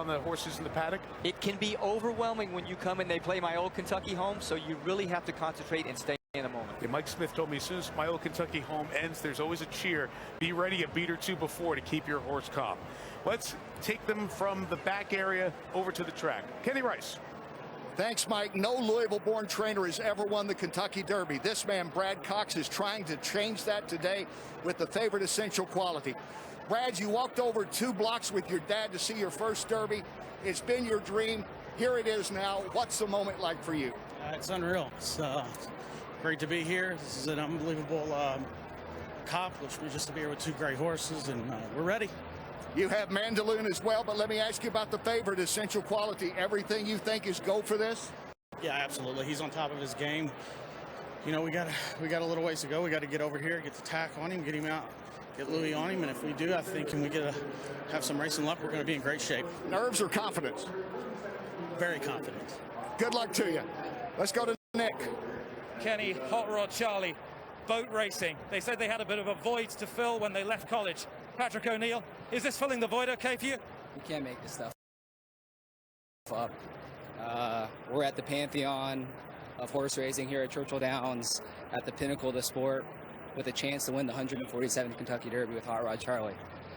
on the horses in the paddock? It can be overwhelming when you come and they play my old Kentucky home, so you really have to concentrate and stay in the moment. Yeah, Mike Smith told me as soon as my old Kentucky home ends, there's always a cheer. Be ready a beat or two before to keep your horse calm. Let's take them from the back area over to the track. Kenny Rice. Thanks, Mike. No Louisville-born trainer has ever won the Kentucky Derby. This man, Brad Cox, is trying to change that today with the favorite Essential Quality. Brad, you walked over 2 blocks with your dad to see your first Derby. It's been your dream. Here it is now. What's the moment like for you? It's unreal. It's great to be here. This is an unbelievable accomplishment just to be here with 2 great horses, and we're ready. You have Mandaloun as well, but let me ask you about the favorite, Essential Quality. Everything you think is go for this? Yeah, absolutely. He's on top of his game. You know, we got a little ways to go. We got to get over here, get the tack on him, get him out, get Louis on him, and if we do, I think, and we have some racing luck, we're going to be in great shape. Nerves or confidence? Very confident. Good luck to you. Let's go to Nick. Kenny, Hot Rod Charlie, boat racing. They said they had a bit of a void to fill when they left college. Patrick O'Neill, is this filling the void okay for you? You can't make this stuff up. We're at the pantheon of horse racing here at Churchill Downs, at the pinnacle of the sport, with a chance to win the 147th Kentucky Derby with Hot Rod Charlie.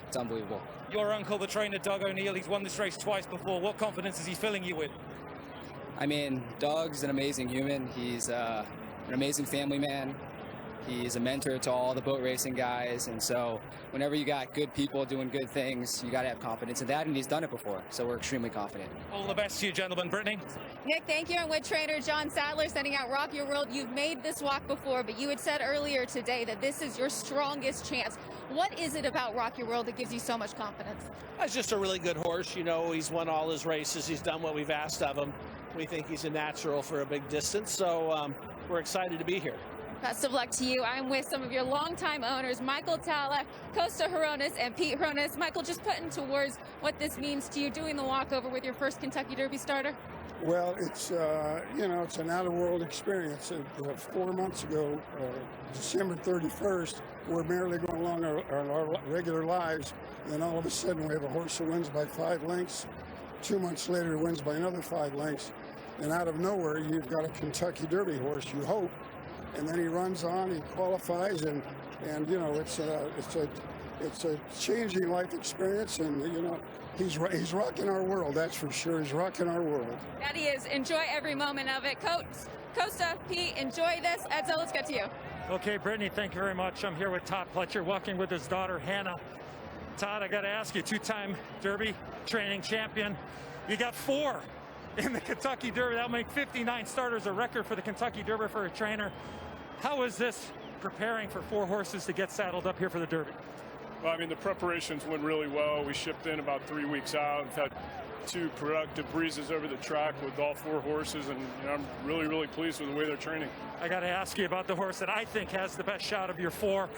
It's unbelievable. Your uncle, the trainer, Doug O'Neill, he's won this race twice before. What confidence is he filling you with? I mean, Doug's an amazing human. He's an amazing family man. He's a mentor to all the boat racing guys, and so whenever you got good people doing good things, you got to have confidence in that, and he's done it before, so we're extremely confident. All the best to you, gentlemen. Brittany? Nick, thank you. I'm with trainer John Sadler sending out Rock Your World. You've made this walk before, but you had said earlier today that this is your strongest chance. What is it about Rock Your World that gives you so much confidence? He's just a really good horse. You know, he's won all his races. He's done what we've asked of him. We think he's a natural for a big distance, so we're excited to be here. Best of luck to you. I'm with some of your longtime owners, Michael Tala, Costa Hurones, and Pete Hurones. Michael, just putting towards what this means to you doing the walkover with your first Kentucky Derby starter. Well, it's, you know, it's an out-of-world experience. 4 months ago, December 31st, we're merely going along our regular lives, and then all of a sudden we have a horse that wins by 5 lengths. 2 months later, it wins by another 5 lengths. And out of nowhere, you've got a Kentucky Derby horse, you hope. And then he runs on, he qualifies, and you know, it's a changing life experience, and you know, he's rocking our world, that's for sure. He's rocking our world. That he is. Enjoy every moment of it. Costa, Pete, enjoy this. Edzo, let's get to you. Okay, Brittany, thank you very much. I'm here with Todd Pletcher, walking with his daughter, Hannah. Todd, I got to ask you, 2-time Derby training champion. You got 4 in the Kentucky Derby. That'll make 59 starters, a record for the Kentucky Derby for a trainer. How is this preparing for 4 horses to get saddled up here for the Derby? Well, I mean, the preparations went really well. We shipped in about 3 weeks out. We've had 2 productive breezes over the track with all 4 horses, and you know, I'm really, really pleased with the way they're training. I got to ask you about the horse that I think has the best shot of your 4,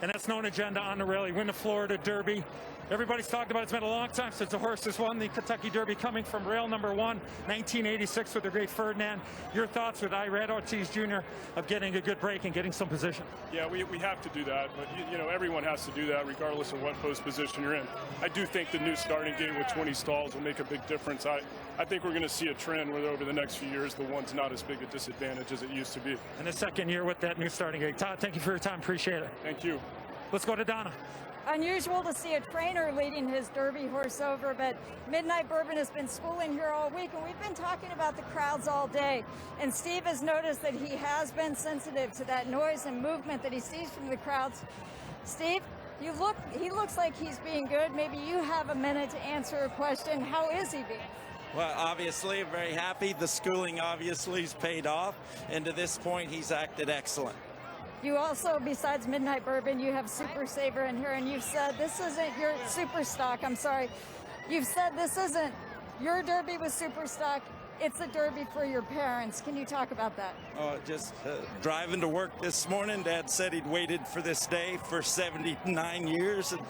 and that's Known Agenda on the rail. He won the Florida Derby. Everybody's talked about it. It's been a long time since a horse has won the Kentucky Derby, coming from rail number 1, 1986 with the great Ferdinand. Your thoughts with Irad Ortiz Jr. of getting a good break and getting some position? Yeah, we have to do that, but you know, everyone has to do that regardless of what post position you're in. I do think the new starting gate with 20 stalls will make a big difference. I think we're going to see a trend where over the next few years, the 1's not as big a disadvantage as it used to be. And the second year with that new starting gate. Todd, thank you for your time. Appreciate it. Thank you. Let's go to Donna. Unusual to see a trainer leading his Derby horse over, but Midnight Bourbon has been schooling here all week, and we've been talking about the crowds all day. And Steve has noticed that he has been sensitive to that noise and movement that he sees from the crowds. Steve, he looks like he's being good. Maybe you have a minute to answer a question. How is he being? Well, obviously, I'm very happy. The schooling obviously has paid off, and to this point, he's acted excellent. You also, besides Midnight Bourbon, you have Super Saver in here, and you've said this isn't your Super Stock. I'm sorry. You've said this isn't your Derby with Super Stock. It's a Derby for your parents. Can you talk about that? Oh, just driving to work this morning, Dad said he'd waited for this day for 79 years, and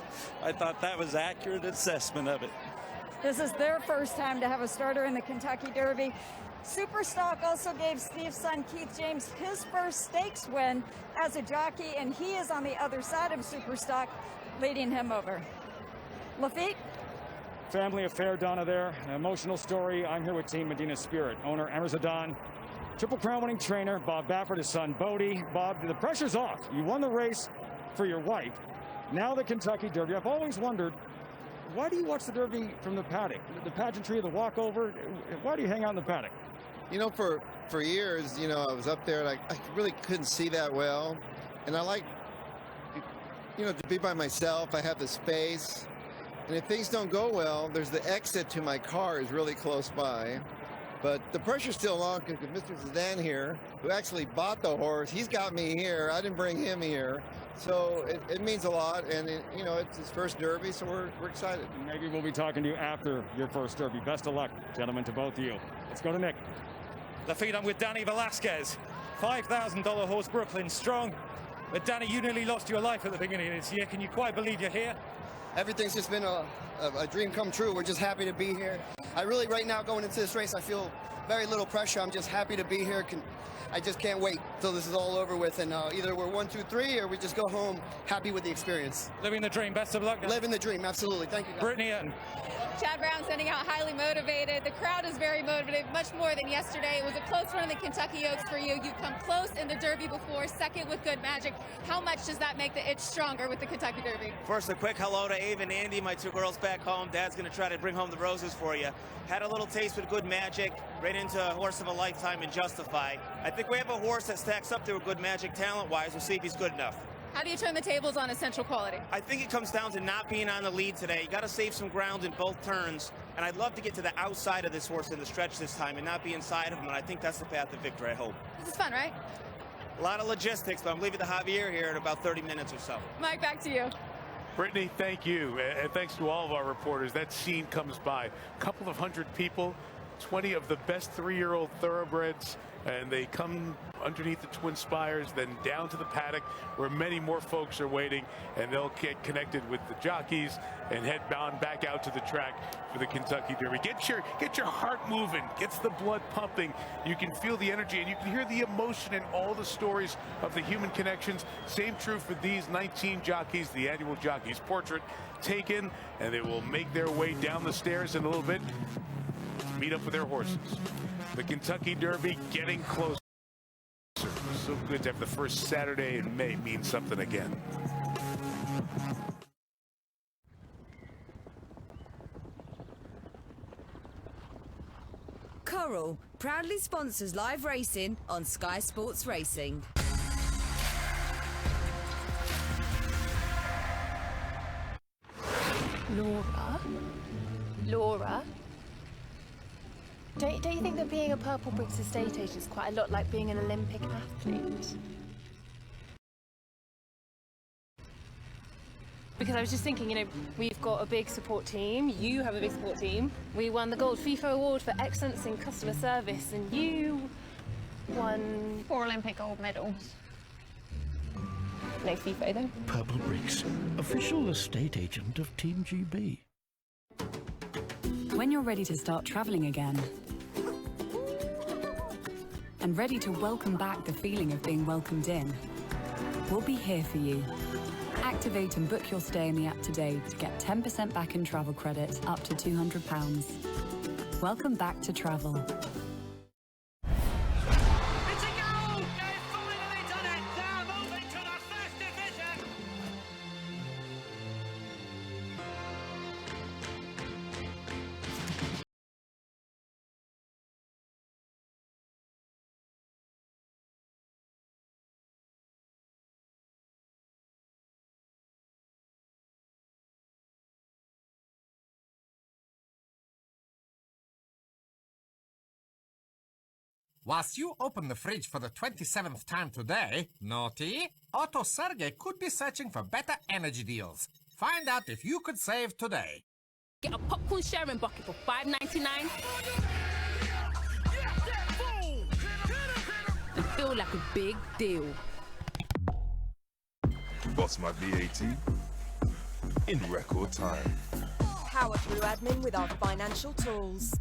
I thought that was an accurate assessment of it. This is their first time to have a starter in the Kentucky Derby. Superstock also gave Steve's son Keith James his first stakes win as a jockey, and he is on the other side of Superstock, leading him over. Lafitte? family affair down there, an emotional story. I'm here with Team Medina Spirit, owner Emmer Zidane, Triple Crown winning trainer Bob Baffert, his son Bodie. Bob, the pressure's off. You won the race for your wife. Now the Kentucky Derby. I've always wondered, why do you watch the Derby from the paddock? The pageantry, the walkover, why do you hang out in the paddock? You know, for years, you know, I was up there and I really couldn't see that well. And I like, you know, to be by myself. I have the space. And if things don't go well, there's the exit to my car is really close by. But the pressure's still on because Mr. Zidane here, who actually bought the horse, he's got me here. I didn't bring him here. So it means a lot, and you know, it's his first Derby, so we're excited. Maybe we'll be talking to you after your first Derby. Best of luck, gentlemen, to both of you. Let's go to Nick. The feed I'm with Danny Velasquez, $5,000 horse, Brooklyn strong. But Danny, you nearly lost your life at the beginning of this year. Can you quite believe you're here? Everything's just been a dream come true. We're just happy to be here. I really, right now, going into this race, I feel very little pressure. I'm just happy to be here. I just can't wait till this is all over with, and either we're 1, 2, 3, or we just go home happy with the experience. Living the dream. Best of luck. Living the dream, absolutely. Thank you, guys. Brittany and Chad Brown sending out highly motivated. The crowd is very motivated, much more than yesterday. It was a close run in the Kentucky Oaks for you. You've come close in the Derby before, second with Good Magic. How much does that make the itch stronger with the Kentucky Derby? First, a quick hello to Ava and Andy, my 2 girls back home. Dad's going to try to bring home the roses for you. Had a little taste with Good Magic, right into a horse of a lifetime in Justify. I think we have a horse that stacks up to a Good Magic talent-wise. We'll see if he's good enough. How do you turn the tables on Essential Quality? I think it comes down to not being on the lead today. You got to save some ground in both turns, and I'd love to get to the outside of this horse in the stretch this time and not be inside of him, and I think that's the path to victory, I hope. This is fun, right? A lot of logistics, but I'm leaving to Javier here in about 30 minutes or so. Mike, back to you. Brittany, thank you, and thanks to all of our reporters. That scene comes by. A couple of hundred people, 20 of the best 3-year-old thoroughbreds, and they come underneath the Twin Spires, then down to the paddock where many more folks are waiting, and they'll get connected with the jockeys and head bound back out to the track for the Kentucky Derby. Get your heart moving, gets the blood pumping. You can feel the energy and you can hear the emotion in all the stories of the human connections. Same true for these 19 jockeys, the annual Jockeys Portrait taken, and they will make their way down the stairs in a little bit to meet up with their horses. The Kentucky Derby getting closer. So good to have the first Saturday in May mean something again. Coral proudly sponsors live racing on Sky Sports Racing. Laura? Don't you think that being a Purple Bricks estate agent is quite a lot like being an Olympic athlete? Because I was just thinking, you know, we've got a big support team, you have a big support team. We won the Gold FIFA Award for Excellence in Customer Service, and you won 4 Olympic gold medals. No FIFA though. Purple Bricks, official estate agent of Team GB. When you're ready to start traveling again, and ready to welcome back the feeling of being welcomed in, we'll be here for you. Activate and book your stay in the app today to get 10% back in travel credit up to £200. Welcome back to travel. Whilst you open the fridge for the 27th time today, naughty, Otto Sergey could be searching for better energy deals. Find out if you could save today. Get a popcorn sharing bucket for $5.99 and feel like a big deal. Got my VAT in record time. Power through admin with our financial tools.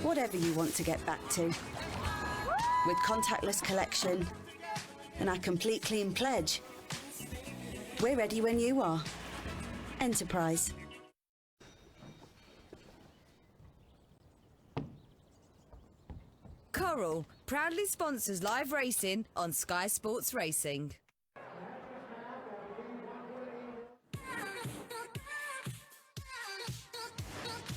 Whatever you want to get back to, with contactless collection and our complete clean pledge. We're ready when you are. Enterprise. Coral proudly sponsors live racing on Sky Sports Racing.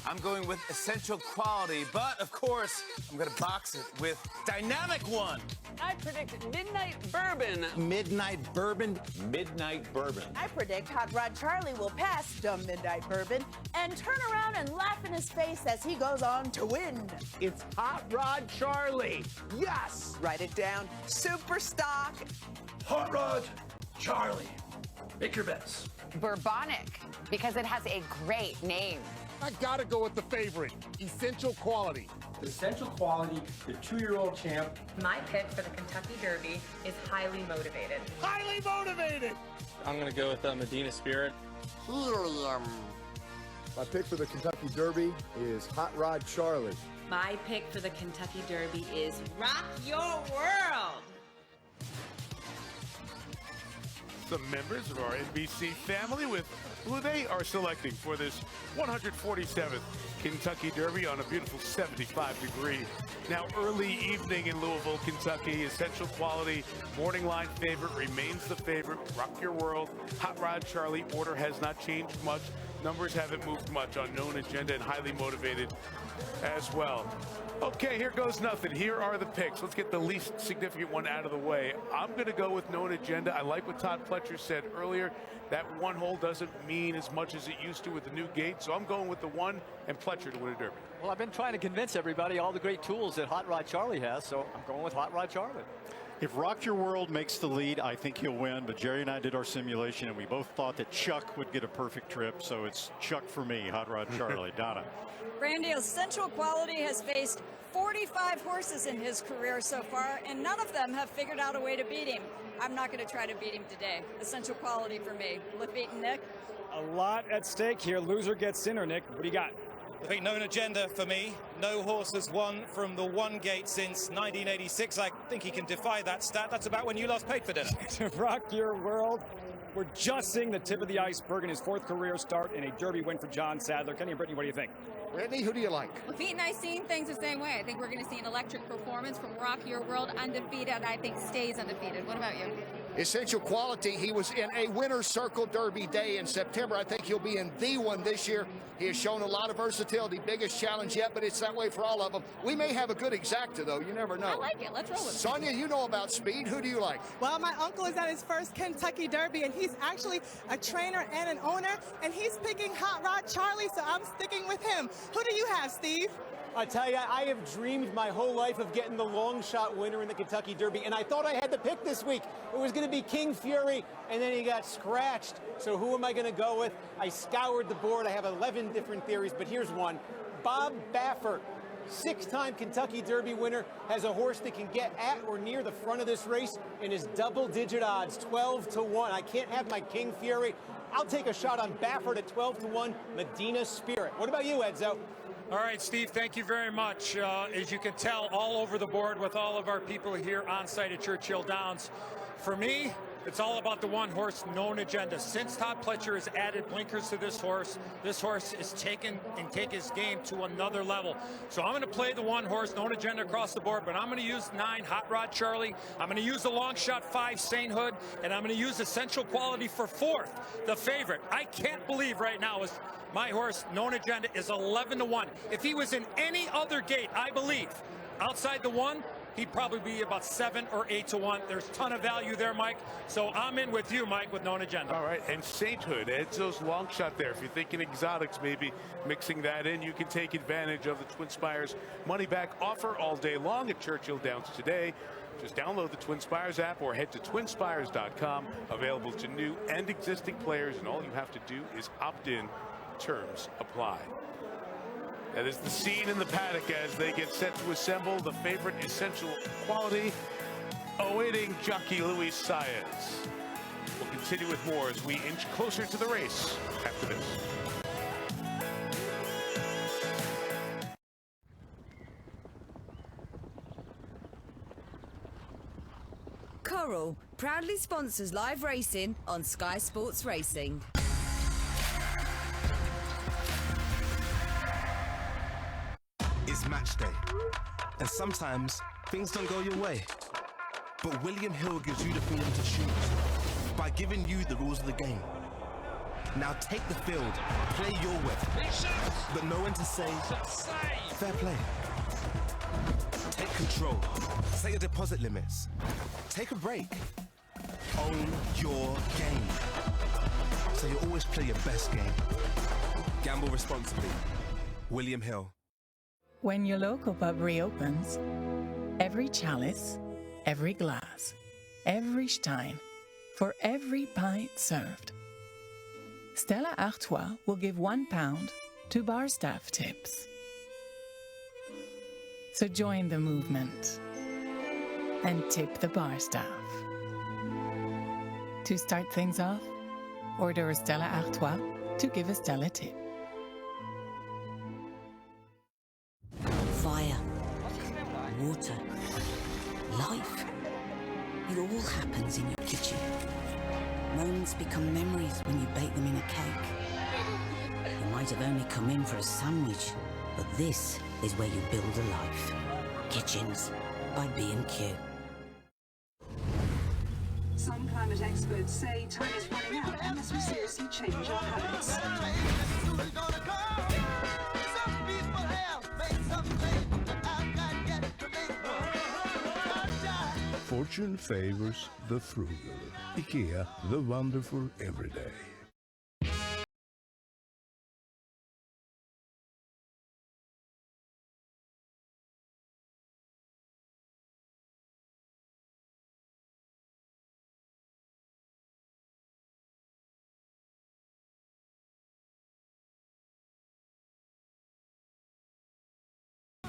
I'm going with essential quality, but of course, I'm going to box it with Dynamic One. I predict Midnight Bourbon. Midnight Bourbon. Midnight Bourbon. I predict Hot Rod Charlie will pass dumb Midnight Bourbon and turn around and laugh in his face as he goes on to win. It's Hot Rod Charlie. Yes! Write it down. Super stock. Hot Rod Charlie. Make your bets. Bourbonic, because it has a great name. I gotta go with the favorite, Essential Quality. Essential Quality, the 2-year-old champ. My pick for the Kentucky Derby is Highly Motivated. Highly Motivated! I'm gonna go with Medina Spirit. Helium. My pick for the Kentucky Derby is Hot Rod Charlie. My pick for the Kentucky Derby is Rock Your World. Some members of our NBC family with who they are selecting for this 147th Kentucky Derby on a beautiful 75-degree. Now early evening in Louisville, Kentucky. Essential Quality, morning line favorite, remains the favorite. Rock Your World, Hot Rod Charlie, order has not changed much. Numbers haven't moved much on Known Agenda and Highly Motivated as well. Okay, here goes nothing. Here are the picks. Let's get the least significant one out of the way. I'm going to go with Known Agenda. I like what Todd Pletcher said earlier. That one hole doesn't mean as much as it used to with the new gate, so I'm going with the one and Pletcher to win a Derby. Well, I've been trying to convince everybody all the great tools that Hot Rod Charlie has, so I'm going with Hot Rod Charlie. If Rock Your World makes the lead, I think he'll win, but Jerry and I did our simulation, and we both thought that Chuck would get a perfect trip, so it's Chuck for me, Hot Rod Charlie. Donna. Brandy, Essential Quality has faced 45 horses in his career so far, and none of them have figured out a way to beat him. I'm not going to try to beat him today. Essential Quality for me. Lafite and Nick? A lot at stake here. Loser gets dinner, Nick. What do you got? I think Known Agenda for me. No horse has won from the one gate since 1986. I think he can defy that stat. That's about when you last paid for dinner. To Rock Your World. We're just seeing the tip of the iceberg in his 4th career start and a Derby win for John Sadler. Kenny and Brittany, what do you think? Brittany, who do you like? Lafite and I seen things the same way. I think we're going to see an electric performance from Rock Your World, undefeated. I think stays undefeated. What about you? Essential Quality, he was in a winner's circle Derby day in September. I think he'll be in the one this year. He has shown a lot of versatility, biggest challenge yet, but it's that way for all of them. We may have a good exacta, though. You never know. I like it. Let's roll with it. Sonia, you know about speed. Who do you like? Well, my uncle is at his first Kentucky Derby, and he's actually a trainer and an owner, and he's picking Hot Rod Charlie, so I'm sticking with him. Who do you have, Steve? I tell you, I have dreamed my whole life of getting the long shot winner in the Kentucky Derby, and I thought I had the pick this week. It was going to be King Fury, and then he got scratched. So who am I going to go with? I scoured the board. I have 11 different theories, but here's one. Bob Baffert, 6-time Kentucky Derby winner, has a horse that can get at or near the front of this race and is double-digit odds, 12-1. I can't have my King Fury. I'll take a shot on Baffert at 12-1, Medina Spirit. What about you, Edzo? All right, Steve, thank you very much. As you can tell, all over the board with all of our people here on site at Churchill Downs. For me, it's all about the one horse, Known Agenda. Since Todd Pletcher has added blinkers to this horse is taken and take his game to another level. So I'm going to play the one horse, Known Agenda, across the board, but I'm going to use 9, Hot Rod Charlie. I'm going to use the long shot 5, Sainthood, and I'm going to use Essential Quality for 4th, the favorite. I can't believe right now is my horse, Known Agenda, is 11-1. If he was in any other gate, I believe, outside the one, he'd probably be about 7 or 8-1. There's a ton of value there, Mike. So I'm in with you, Mike, with Known Agenda. All right, and Sainthood, Edzo's long shot there. If you're thinking exotics, maybe mixing that in, you can take advantage of the Twin Spires money back offer all day long at Churchill Downs today. Just download the Twin Spires app or head to twinspires.com. Available to new and existing players, and all you have to do is opt in. Terms apply. That is the scene in the paddock as they get set to assemble the favorite Essential Quality, awaiting jockey Luis Saez. We'll continue with more as we inch closer to the race after this. Coral proudly sponsors live racing on Sky Sports Racing. It's match day, and sometimes things don't go your way. But William Hill gives you the freedom to choose by giving you the rules of the game. Now take the field, play your way, but know when to say, fair play. Take control, set your deposit limits, take a break, own your game. So you always play your best game. Gamble responsibly. William Hill. When your local pub reopens, every chalice, every glass, every stein, for every pint served, Stella Artois will give £1 to bar staff tips. So join the movement and tip the bar staff. To start things off, order a Stella Artois to give a Stella tip. Fire, water, life. It all happens in your kitchen. Moments become memories when you bake them in a cake. You might have only come in for a sandwich, but this is where you build a life. Kitchens by B&Q. Some climate experts say time is running out unless we seriously change our habits. Fortune favors the frugal. IKEA, the wonderful everyday.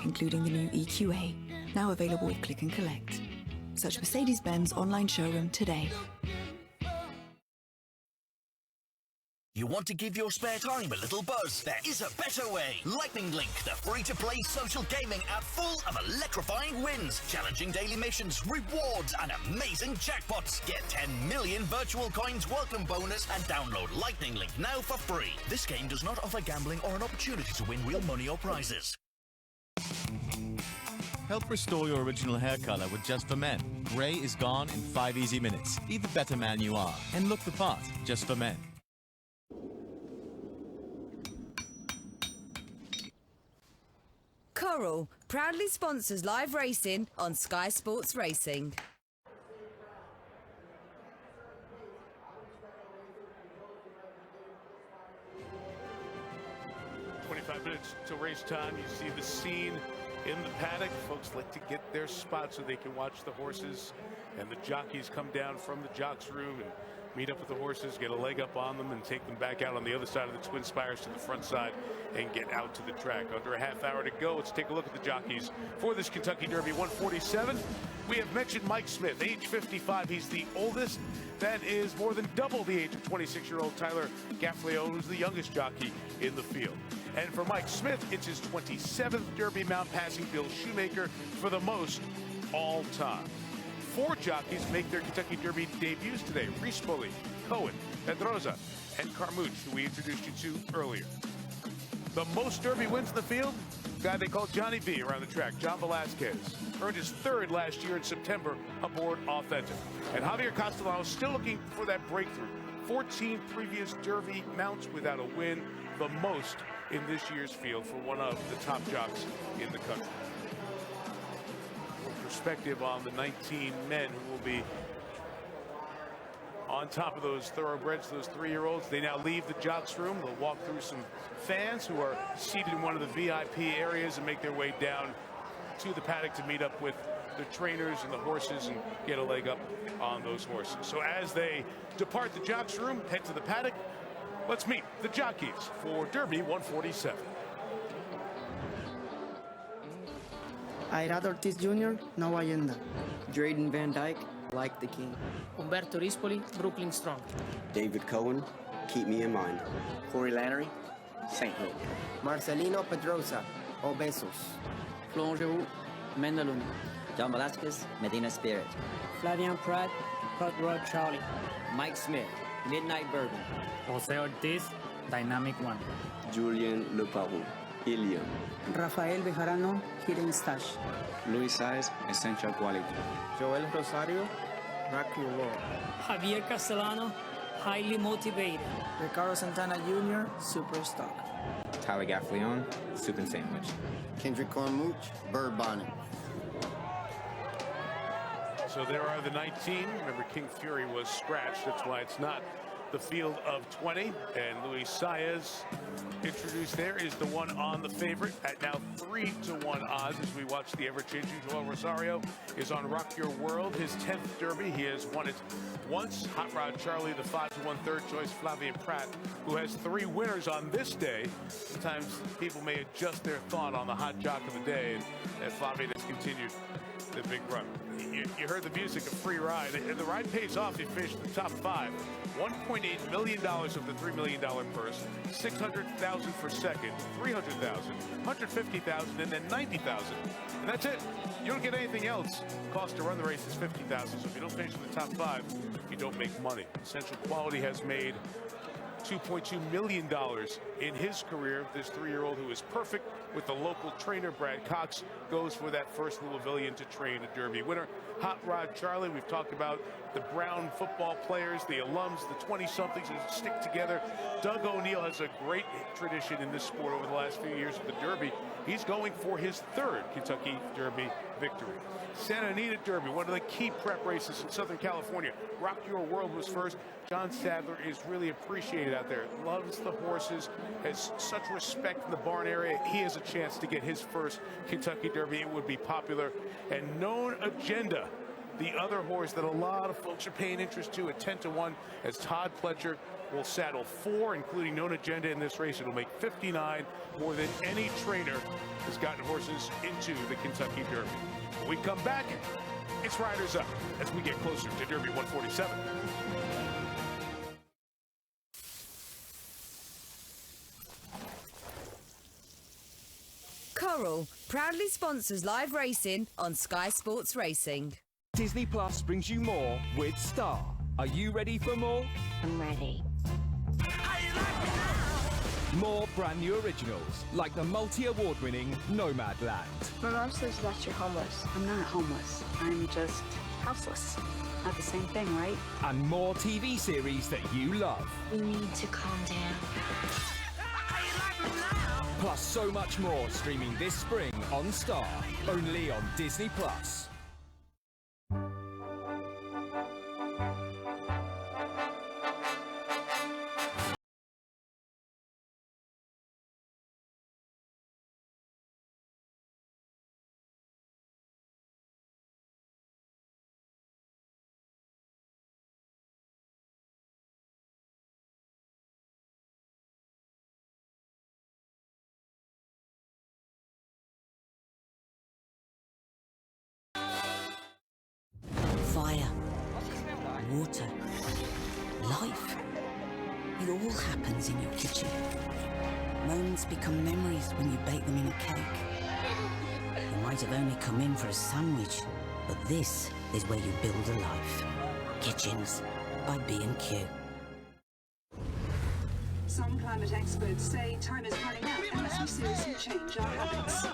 Including the new EQA, now available with Click and Collect. Search Mercedes-Benz online showroom today. You want to give your spare time a little buzz? There is a better way. Lightning Link, the free-to-play social gaming app full of electrifying wins, challenging daily missions, rewards, and amazing jackpots. Get 10 million virtual coins welcome bonus and download Lightning Link now for free. This game does not offer gambling or an opportunity to win real money or prizes. Help restore your original hair color with Just for Men. Grey is gone in 5 easy minutes. Be the better man you are and look the part. Just for Men. Coral proudly sponsors live racing on Sky Sports Racing. Minutes till race time. You see the scene in the paddock. Folks like to get their spot so they can watch the horses, and the jockeys come down from the jocks room and meet up with the horses, get a leg up on them, and take them back out on the other side of the Twin Spires to the front side and get out to the track. Under a half hour to go. Let's take a look at the jockeys for this Kentucky Derby 147. We have mentioned Mike Smith, age 55. He's the oldest. That is more than double the age of 26-year-old Tyler Gaffleone, who's the youngest jockey in the field. And for Mike Smith, it's his 27th Derby mount, passing Bill Shoemaker for the most all time. 4 jockeys make their Kentucky Derby debuts today. Reese Bully, Cohen, Pedroza, and Carmouche, who we introduced you to earlier. The most Derby wins in the field, guy they call Johnny V around the track, John Velasquez. Earned his 3rd last year in September aboard Authentic. And Javier Castellano still looking for that breakthrough. 14 previous Derby mounts without a win, the most in this year's field for one of the top jocks in the country. Perspective on the 19 men who will be on top of those thoroughbreds, those 3-year-olds. They now leave the jocks room. They'll walk through some fans who are seated in one of the VIP areas and make their way down to the paddock to meet up with the trainers and the horses and get a leg up on those horses. So as they depart the jocks room, head to the paddock, let's meet the jockeys for Derby 147. Irad Ortiz Jr., no agenda. Drayden Van Dyke, like the king. Umberto Rispoli, Brooklyn Strong. David Cohen, keep me in mind. Corey Lannery, St. Luke. Marcelino Pedrosa, Obesos. Florent Mandaloun. John Velasquez, Medina Spirit. Flavian Pratt, Hot Rod Charlie. Mike Smith, Midnight Bourbon. Jose Ortiz, Dynamic One. Julian Leparoux, Ilium. Rafael Bejarano, Hidden Stash. Luis Saez, Essential Quality. Joel Rosario, Rock Your World. Javier Castellano, Highly Motivated. Ricardo Santana Jr., Superstar. Tyler Gaffleon, Soup and Sandwich. Kendrick Cornmooch, Bird Bonnet. So there are the 19. Remember, King Fury was scratched. That's why it's not the field of 20. And Luis Saez introduced there is the one on the favorite at now 3-1 odds as we watch the ever-changing. Joel Rosario is on Rock Your World, his 10th Derby. He has won it once. Hot Rod Charlie, the 5-1 third choice. Flavian Pratt, who has 3 winners on this day. Sometimes people may adjust their thought on the hot jock of the day, and Flavian has continued the big run. You heard the music of Free Ride, and the ride pays off. He finished the top 5. $1.8 million of the $3 million purse, $600,000 for second, $300,000, $150,000, and then $90,000. And that's it. You don't get anything else. Cost to run the race is $50,000. So if you don't finish in the top 5, you don't make money. Essential Quality has made $2.2 million in his career. This 3-year-old who is perfect with the local trainer, Brad Cox, goes for that first Louisvillian to train a Derby winner. Hot Rod Charlie, we've talked about the Brown football players, the alums, the 20-somethings who stick together. Doug O'Neill has a great tradition in this sport over the last few years of the Derby. He's going for his 3rd Kentucky Derby victory. Santa Anita Derby, one of the key prep races in Southern California. Rock Your World was first. John Sadler is really appreciated out there. Loves the horses, has such respect in the barn area. He has a chance to get his first Kentucky Derby. It would be popular. And Known Agenda, the other horse that a lot of folks are paying interest to at 10-1, as Todd Pletcher will saddle 4, including Known Agenda in this race. It'll make 59, more than any trainer has gotten horses into the Kentucky Derby. When we come back, it's Riders Up as we get closer to Derby 147. Coral proudly sponsors live racing on Sky Sports Racing. Disney Plus brings you more with Star. Are you ready for more? I'm ready. More brand new originals, like the multi-award-winning Nomadland. My mom says that you're homeless. I'm not homeless. I'm just houseless. Not the same thing, right? And more TV series that you love. We need to calm down. Plus so much more streaming this spring on Star, only on Disney Plus. Fire, water, life. It all happens in your kitchen. Moments become memories when you bake them in a cake. You might have only come in for a sandwich, but this is where you build a life. Kitchens by B&Q. Some climate experts say time is running out unless we seriously change our habits.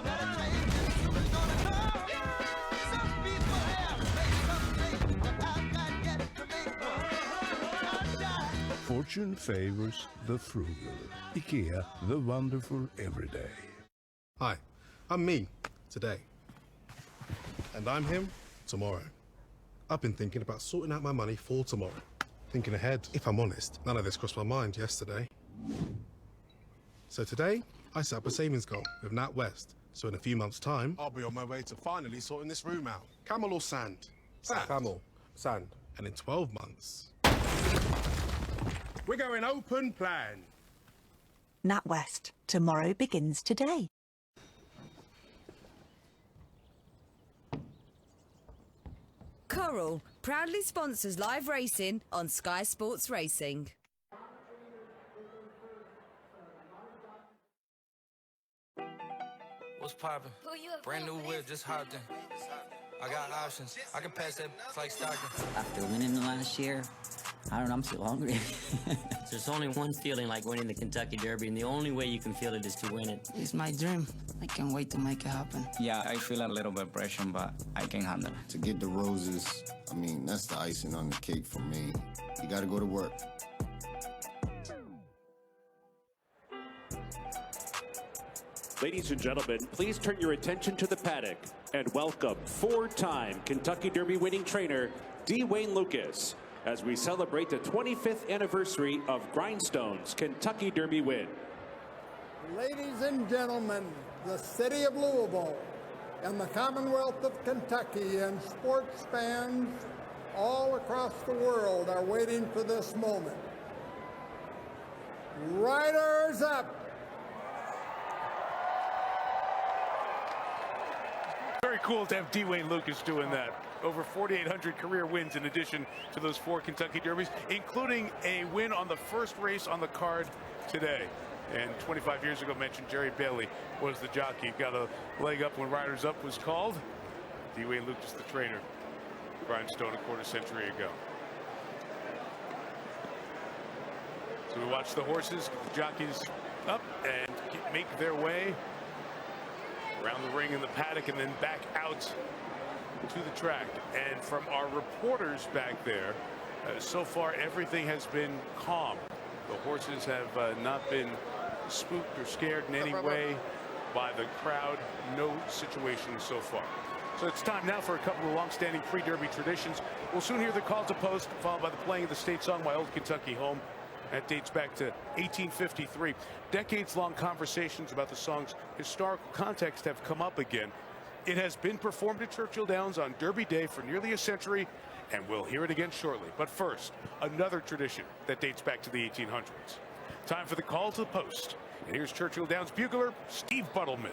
Fortune favors the frugal. IKEA, the wonderful everyday. Hi, I'm me, today. And I'm him, tomorrow. I've been thinking about sorting out my money for tomorrow. Thinking ahead, if I'm honest, none of this crossed my mind yesterday. So today, I set up a savings goal with NatWest. So in a few months' time, I'll be on my way to finally sorting this room out. Camel or sand? Sand. Camel. Sand. And in 12 months... we're going open plan. NatWest. Tomorrow begins today. Coral proudly sponsors live racing on Sky Sports Racing. What's poppin'? Brand new whip, just hopped in. I got options. I can pass that like Stockton. After winning the last year, I don't know, I'm still hungry. There's only one feeling like winning the Kentucky Derby, and the only way you can feel it is to win it. It's my dream. I can't wait to make it happen. Yeah, I feel a little bit pressure, but I can handle it. To get the roses, I mean, that's the icing on the cake for me. You got to go to work. Ladies and gentlemen, please turn your attention to the paddock and welcome four-time Kentucky Derby winning trainer Dwayne Lucas as we celebrate the 25th anniversary of Grindstone's Kentucky Derby win. Ladies and gentlemen, the city of Louisville and the Commonwealth of Kentucky and sports fans all across the world are waiting for this moment. Riders up! Very cool to have Dwayne Lucas doing that. Over 4,800 career wins in addition to those 4 Kentucky Derbies, including a win on the first race on the card today. And 25 years ago, mentioned Jerry Bailey was the jockey. Got a leg up when Riders Up was called. Dwayne Lucas, the trainer. Grindstone a quarter century ago. So we watch the horses, the jockeys up and make their way around the ring in the paddock and then back out to the track. And from our reporters back there, so far everything has been calm. The horses have not been spooked or scared in any way by the crowd. No situation so far. So it's time now for a couple of long-standing pre-Derby traditions. We'll soon hear the call to post, followed by the playing of the state song, My Old Kentucky Home. That dates back to 1853. Decades-long conversations about the song's historical context have come up again. It has been performed at Churchill Downs on Derby Day for nearly a century, and we'll hear it again shortly. But first, another tradition that dates back to the 1800s. Time for the call to the post. And here's Churchill Downs bugler Steve Buttleman.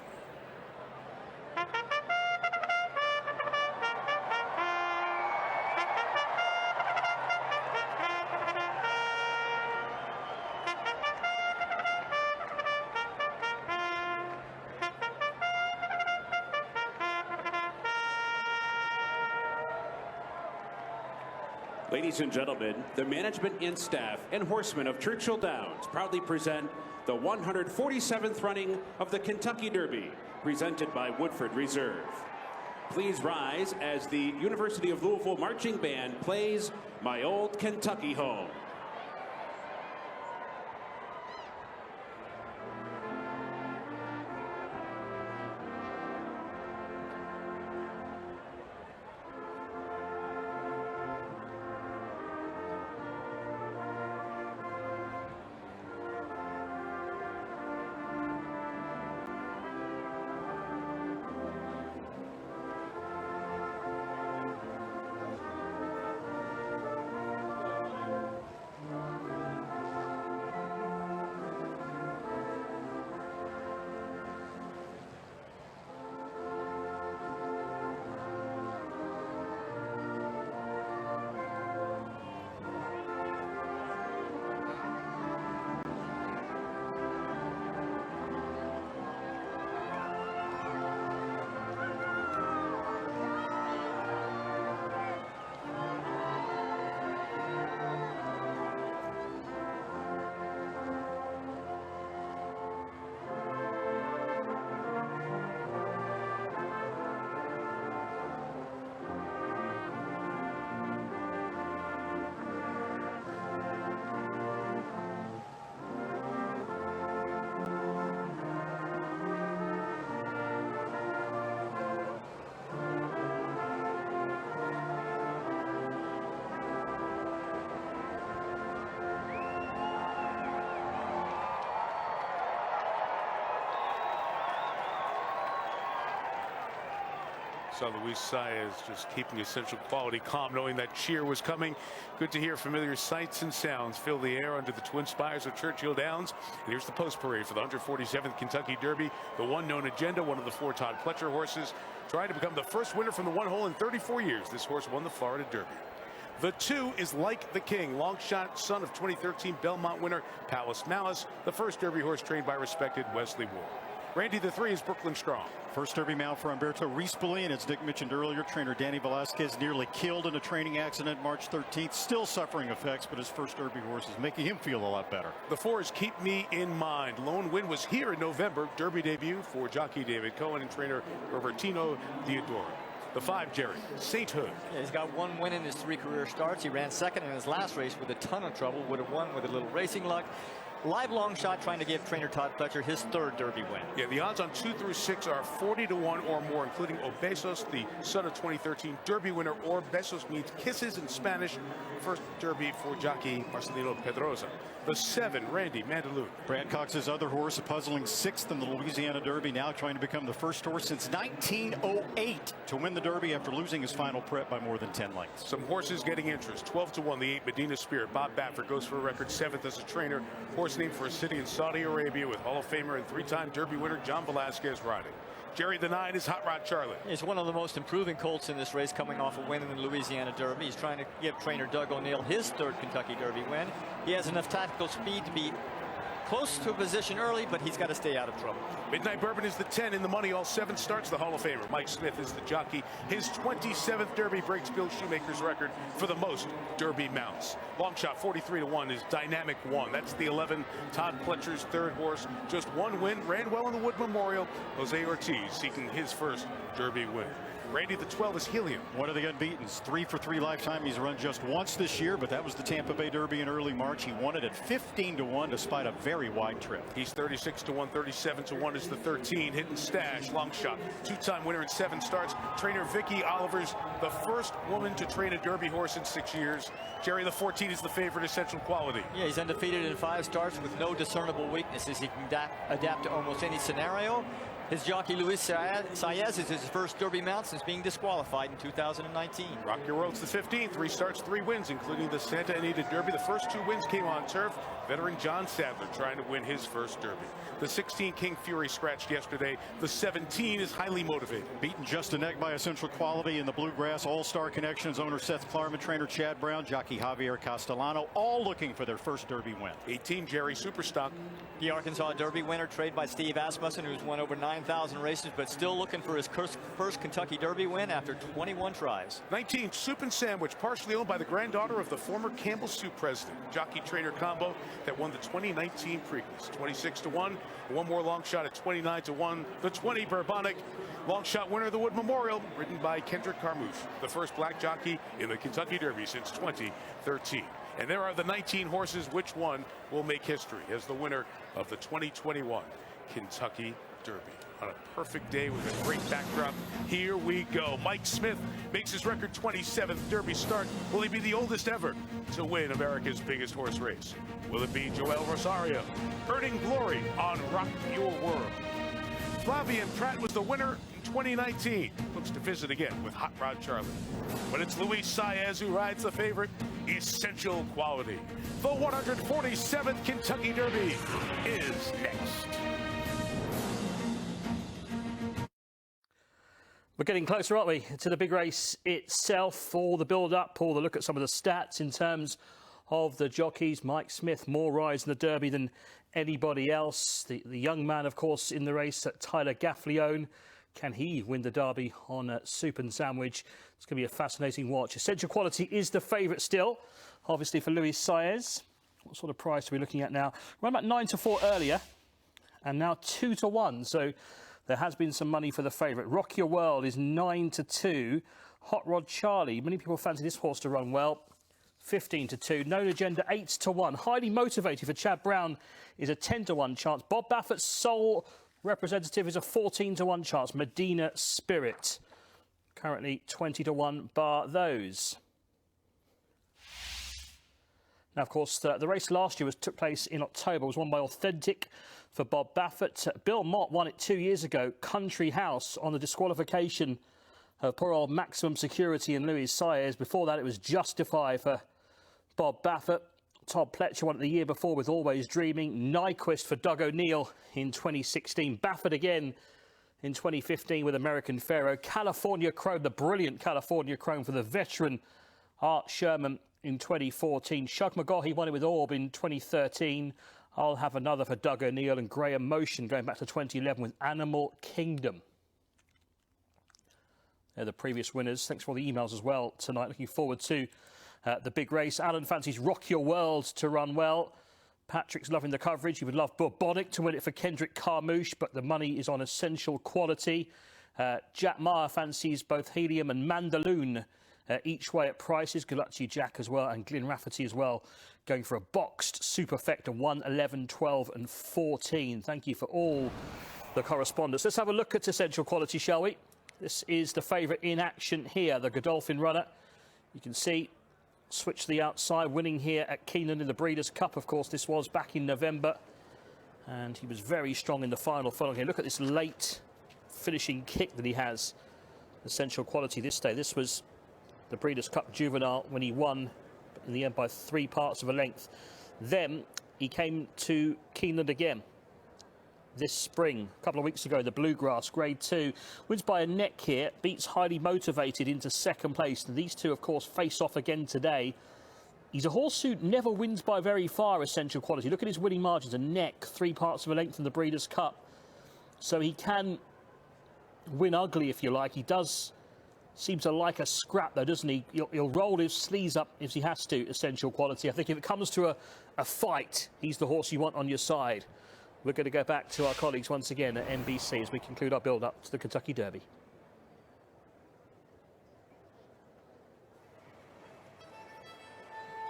Ladies and gentlemen, the management and staff and horsemen of Churchill Downs proudly present the 147th running of the Kentucky Derby, presented by Woodford Reserve. Please rise as the University of Louisville Marching Band plays My Old Kentucky Home. So Luis Saez just keeping essential quality calm, knowing that cheer was coming. Good to hear familiar sights and sounds fill the air under the twin spires of Churchill Downs. And here's the post parade for the 147th Kentucky Derby. The one known agenda, one of the 4 Todd Pletcher horses, trying to become the first winner from the one hole in 34 years. This horse won the Florida Derby. The 2 is Like the King, long shot son of 2013 Belmont winner Palace Malice, the first Derby horse trained by respected Wesley Ward. Randy the 3 is Brooklyn Strong. First Derby mount for Humberto Rispoli, and as Nick mentioned earlier, trainer Danny Velasquez nearly killed in a training accident March 13th. Still suffering effects, but his first Derby horse is making him feel a lot better. The 4 is Keep Me in Mind. Lone win was here in November. Derby debut for jockey David Cohen and trainer Robertino Diodoro. The 5, Jerry, Sainthood. Yeah, he's got 1 win in his 3 career starts. He ran second in his last race with a ton of trouble. Would have won with a little racing luck. Live long shot trying to give trainer Todd Pletcher his 3rd Derby win. Yeah, the odds on 2 through 6 are 40-1 or more, including Obesos, the son of 2013 Derby winner. Obesos means kisses in Spanish. First Derby for jockey Marcelino Pedrosa. The 7, Randy Mandaloun. Brad Cox's other horse, a puzzling 6th in the Louisiana Derby, now trying to become the first horse since 1908 to win the Derby after losing his final prep by more than 10 lengths. Some horses getting interest. 12-1, the 8, Medina Spirit. Bob Baffert goes for a record 7th as a trainer. Horse named for a city in Saudi Arabia with Hall of Famer and 3-time Derby winner John Velasquez riding. Jerry the 9 is Hot Rod Charlie. He's one of the most improving colts in this race, coming off a win in the Louisiana Derby. He's trying to give trainer Doug O'Neill his 3rd Kentucky Derby win. He has enough tactical speed to be close to a position early, but he's got to stay out of trouble. Midnight Bourbon is the 10 in the money. All 7 starts. The Hall of Famer Mike Smith is the jockey. His 27th Derby breaks Bill Shoemaker's record for the most Derby mounts. Long shot 43-1 is Dynamic 1. That's the 11, Todd Pletcher's 3rd horse. Just 1 win. Ran well in the Wood Memorial. Jose Ortiz seeking his first Derby win. Randy the 12 is Helium. One of the unbeatens. 3 for 3 lifetime. He's run just once this year, but that was the Tampa Bay Derby in early March. He won it at 15-1 despite a very wide trip. He's 36-1, 37-1 is the 13. Hidden Stash, long shot. 2-time winner in 7 starts. Trainer Vicky Oliver's the first woman to train a Derby horse in 6 years. Jerry the 14 is the favorite, Essential Quality. Yeah, he's undefeated in 5 starts with no discernible weaknesses. He can adapt to almost any scenario. His jockey Luis Saez is his first Derby mount since being disqualified in 2019. Rock Your World's the 15th. 3 starts, 3 wins, including the Santa Anita Derby. The first 2 wins came on turf. Veteran John Sadler trying to win his first Derby. The 16, King Fury, scratched yesterday. The 17 is highly motivated. Beaten just a neck by Essential Quality in the Bluegrass. All-Star Connections owner Seth Klarman, trainer Chad Brown, jockey Javier Castellano, all looking for their first Derby win. 18, Jerry Superstock. The Arkansas Derby winner, trained by Steve Asmussen, who's won over 9,000 races, but still looking for his first Kentucky Derby win after 21 tries. 19, Soup and Sandwich, partially owned by the granddaughter of the former Campbell Soup president. Jockey trainer combo that won the 2019 Preakness. 26-1. 1 more long shot at 29-1. The 20, Bourbonic. Long shot winner of the Wood Memorial, ridden by Kendrick Carmouche, the first black jockey in the Kentucky Derby since 2013. And there are the 19 horses. Which one will make history as the winner of the 2021 Kentucky Derby? On a perfect day with a great backdrop, here we go. Mike Smith makes his record 27th Derby start. Will he be the oldest ever to win America's biggest horse race? Will it be Joel Rosario earning glory on Rock Your World? Flavien Prat was the winner in 2019. Looks to visit again with Hot Rod Charlie. But it's Luis Saez who rides the favorite, Essential Quality. The 147th Kentucky Derby is next. We're getting closer, aren't we, to the big race itself. All the build-up, all the look at some of the stats in terms of the jockeys. Mike Smith, more rides in the Derby than anybody else. The young man, of course, in the race, Tyler Gaffalione. Can he win the Derby on Soup and Sandwich? It's going to be a fascinating watch. Essential Quality is the favourite still, obviously, for Luis Saez. What sort of price are we looking at now? Around about 9-4 earlier, and now 2-1. So there has been some money for the favourite. Rock Your World is 9-2. Hot Rod Charlie, many people fancy this horse to run well. 15-2. Known Agenda 8-1. Highly Motivated for Chad Brown is a 10-1 chance. Bob Baffert's sole representative is a 14-1 chance. Medina Spirit currently 20-1 bar those. Now, of course, the race last year took place in October. It was won by Authentic for Bob Baffert. Bill Mott won it 2 years ago. Country House on the disqualification of poor old Maximum Security and Luis Saez. Before that, it was Justify for Bob Baffert. Todd Pletcher won it the year before with Always Dreaming. Nyquist for Doug O'Neill in 2016. Baffert again in 2015 with American Pharaoh. California Chrome, the brilliant California Chrome for the veteran Art Sherman in 2014. Shug McGaughey won it with Orb in 2013. I'll have another for Doug O'Neill and Graham Motion going back to 2011 with Animal Kingdom. They're the previous winners. Thanks for all the emails as well tonight. Looking forward to the big race. Alan fancies Rock Your World to run well. Patrick's loving the coverage. He would love Bourbonic to win it for Kendrick Carmouche, but the money is on Essential Quality. Jack Meyer fancies both Helium and Mandaloun each way at prices. Good luck to you, Jack, as well, and Glyn Rafferty as well, going for a boxed Superfecta 1, 11, 12 and 14. Thank you for all the correspondence. Let's have a look at Essential Quality, shall we? This is the favourite in action here, the Godolphin runner. You can see, switch to the outside, winning here at Keeneland in the Breeders' Cup. Of course, this was back in November, and he was very strong in the final following here. Look at this late finishing kick that he has. Essential Quality this day. This was the Breeders' Cup Juvenile when he won in the end by 3 parts of a length. Then he came to Keeneland again this spring, a couple of weeks ago, the Bluegrass Grade 2. Wins by a neck here, beats Highly Motivated into second place. And these two, of course, face off again today. He's a horse who never wins by very far, Essential Quality. Look at his winning margins, a neck, 3 parts of a length in the Breeders' Cup. So he can win ugly, if you like. He does seem to like a scrap, though, doesn't he? He'll roll his sleeves up if he has to, Essential Quality. I think if it comes to a fight, he's the horse you want on your side. We're going to go back to our colleagues once again at NBC as we conclude our build-up to the Kentucky Derby.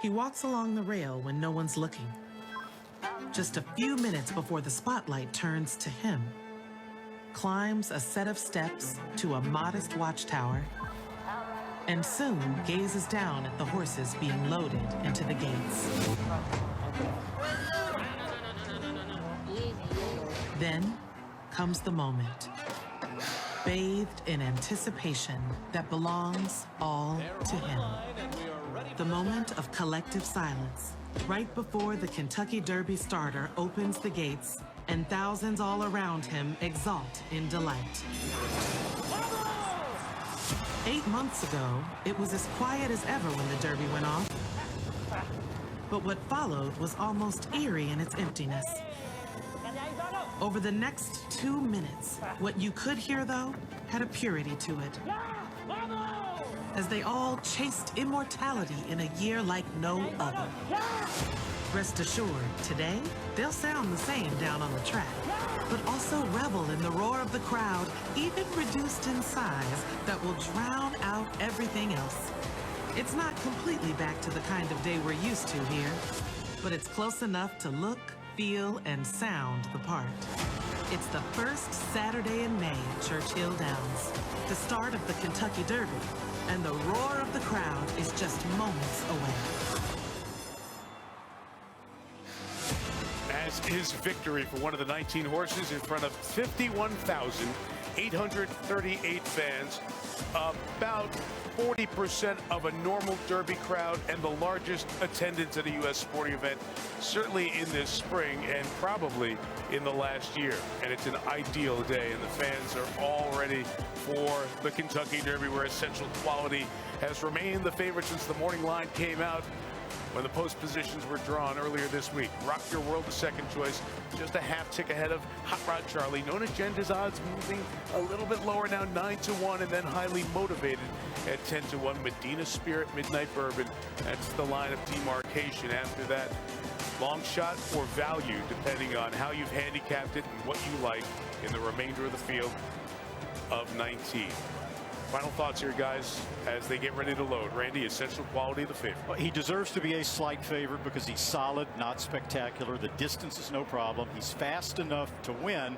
He walks along the rail when no one's looking. Just a few minutes before the spotlight turns to him, climbs a set of steps to a modest watchtower, and soon gazes down at the horses being loaded into the gates. Then comes the moment, bathed in anticipation that belongs all to him. The moment of collective silence, right before the Kentucky Derby starter opens the gates and thousands all around him exult in delight. 8 months ago, it was as quiet as ever when the Derby went off. But what followed was almost eerie in its emptiness. Over the next 2 minutes, what you could hear, though, had a purity to it. As they all chased immortality in a year like no other. Rest assured, today, they'll sound the same down on the track, but also revel in the roar of the crowd, even reduced in size, that will drown out everything else. It's not completely back to the kind of day we're used to here, but it's close enough to look, feel, and sound the part. It's the first Saturday in May at Churchill Downs, the start of the Kentucky Derby, and the roar of the crowd is just moments away. As is victory for one of the 19 horses in front of 51,838 fans, about 40% of a normal Derby crowd, and the largest attendance at a U.S. sporting event, certainly in this spring and probably in the last year. And it's an ideal day, and the fans are all ready for the Kentucky Derby, where Essential Quality has remained the favorite since the morning line came out when the post positions were drawn earlier this week. Rock Your World, the second choice, just a half tick ahead of Hot Rod Charlie. Nona Genda's odds moving a little bit lower now, 9-1, and then Highly Motivated at 10-1. Medina Spirit, Midnight Bourbon, that's the line of demarcation. After that, long shot or value, depending on how you've handicapped it and what you like in the remainder of the field of 19. Final thoughts here, guys, as they get ready to load. Randy, Essential Quality, the favorite. Well, he deserves to be a slight favorite because he's solid, not spectacular. The distance is no problem. He's fast enough to win.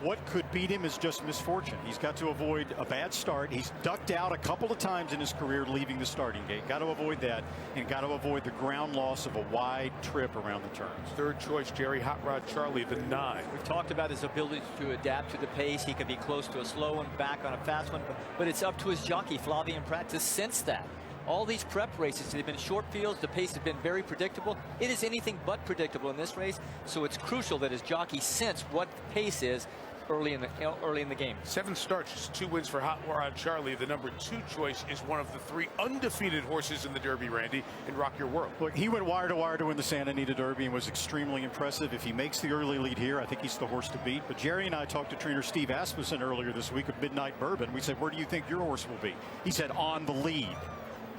What could beat him is just misfortune. He's got to avoid a bad start. He's ducked out a couple of times in his career leaving the starting gate. Got to avoid that, and got to avoid the ground loss of a wide trip around the turns. Third choice, Jerry Hot Rod Charlie, the 9. We've talked about his ability to adapt to the pace. He can be close to a slow one, back on a fast one, but it's up to his jockey, Flavien Prat, to sense that. All these prep races, they've been short fields. The pace has been very predictable. It is anything but predictable in this race, so it's crucial that his jockey sense what the pace is early in the game. 7 starts, just 2 wins for Hot Rod Charlie. The number 2 choice is one of the 3 undefeated horses in the Derby, Randy, in Rock Your World. Look, he went wire to wire to win the Santa Anita Derby and was extremely impressive. If he makes the early lead here, I think he's the horse to beat. But Jerry and I talked to trainer Steve Asmussen earlier this week of Midnight Bourbon. We said, where do you think your horse will be? He said, on the lead.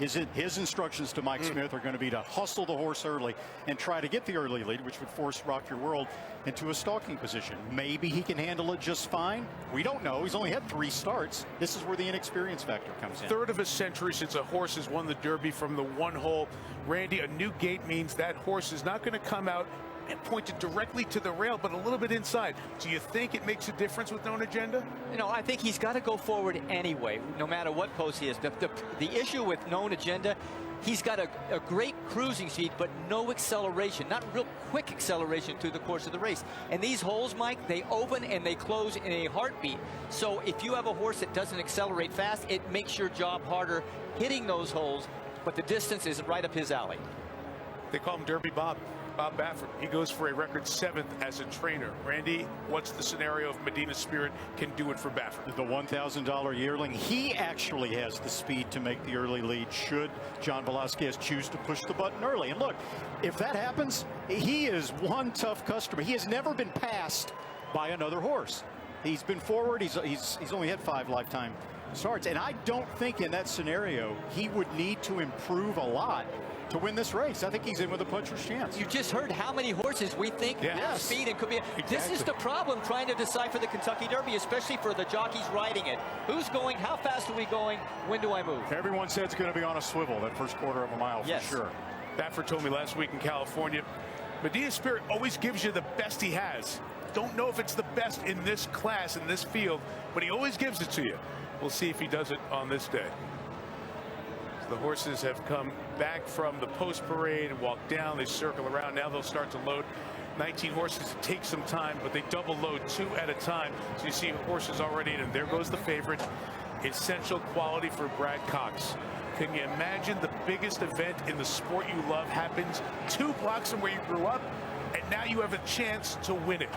His instructions to Mike Smith are going to be to hustle the horse early and try to get the early lead, which would force Rock Your World into a stalking position. Maybe he can handle it just fine. We don't know. He's only had 3 starts. This is where the inexperience factor comes in. Third of a century since a horse has won the Derby from the 1 hole. Randy, a new gate means that horse is not going to come out and pointed directly to the rail, but a little bit inside. Do you think it makes a difference with Known Agenda? You know, I think he's got to go forward anyway, no matter what post he is. The issue with Known Agenda, he's got a great cruising speed, but no acceleration, not real quick acceleration through the course of the race. And these holes, Mike, they open and they close in a heartbeat. So if you have a horse that doesn't accelerate fast, it makes your job harder hitting those holes, but the distance is right up his alley. They call him Derby Bob. Bob Baffert. He goes for a record 7th as a trainer. Randy, what's the scenario if Medina Spirit can do it for Baffert? The $1,000 yearling. He actually has the speed to make the early lead should John Velasquez choose to push the button early. And look, if that happens, he is one tough customer. He has never been passed by another horse. He's been forward. He's only had 5 lifetime starts. And I don't think in that scenario he would need to improve a lot to win this race. I think he's in with a puncher's chance. You just heard how many horses we think have speed and could be. Exactly. This is the problem trying to decipher the Kentucky Derby, especially for the jockeys riding it. Who's going? How fast are we going? When do I move? Everyone said it's going to be on a swivel that first quarter of a mile for sure. Baffert told me last week in California, Medina Spirit always gives you the best he has. Don't know if it's the best in this class, in this field, but he always gives it to you. We'll see if he does it on this day. The horses have come back from the post parade and walked down. They circle around. Now they'll start to load. 19 horses. It takes some time, but they double load 2 at a time. So you see horses already in. And there goes the favorite. Essential Quality for Brad Cox. Can you imagine the biggest event in the sport you love happens 2 blocks from where you grew up, and now you have a chance to win it?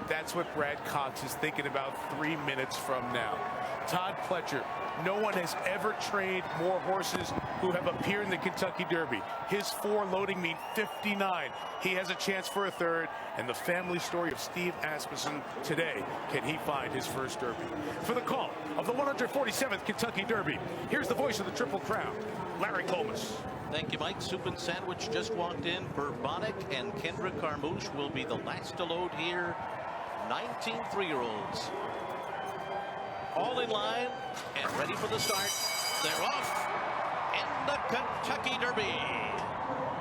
That's what Brad Cox is thinking about 3 minutes from now. Todd Pletcher. No one has ever trained more horses who have appeared in the Kentucky Derby. His 4 loading mean 59. He has a chance for a 3rd. And the family story of Steve Asmussen today. Can he find his first Derby? For the call of the 147th Kentucky Derby, here's the voice of the Triple Crown, Larry Colmus. Thank you, Mike. Soup and Sandwich just walked in. Bourbonic and Kendrick Carmouche will be the last to load here. 19 3-year-olds. All in line and ready for the start. They're off in the Kentucky Derby.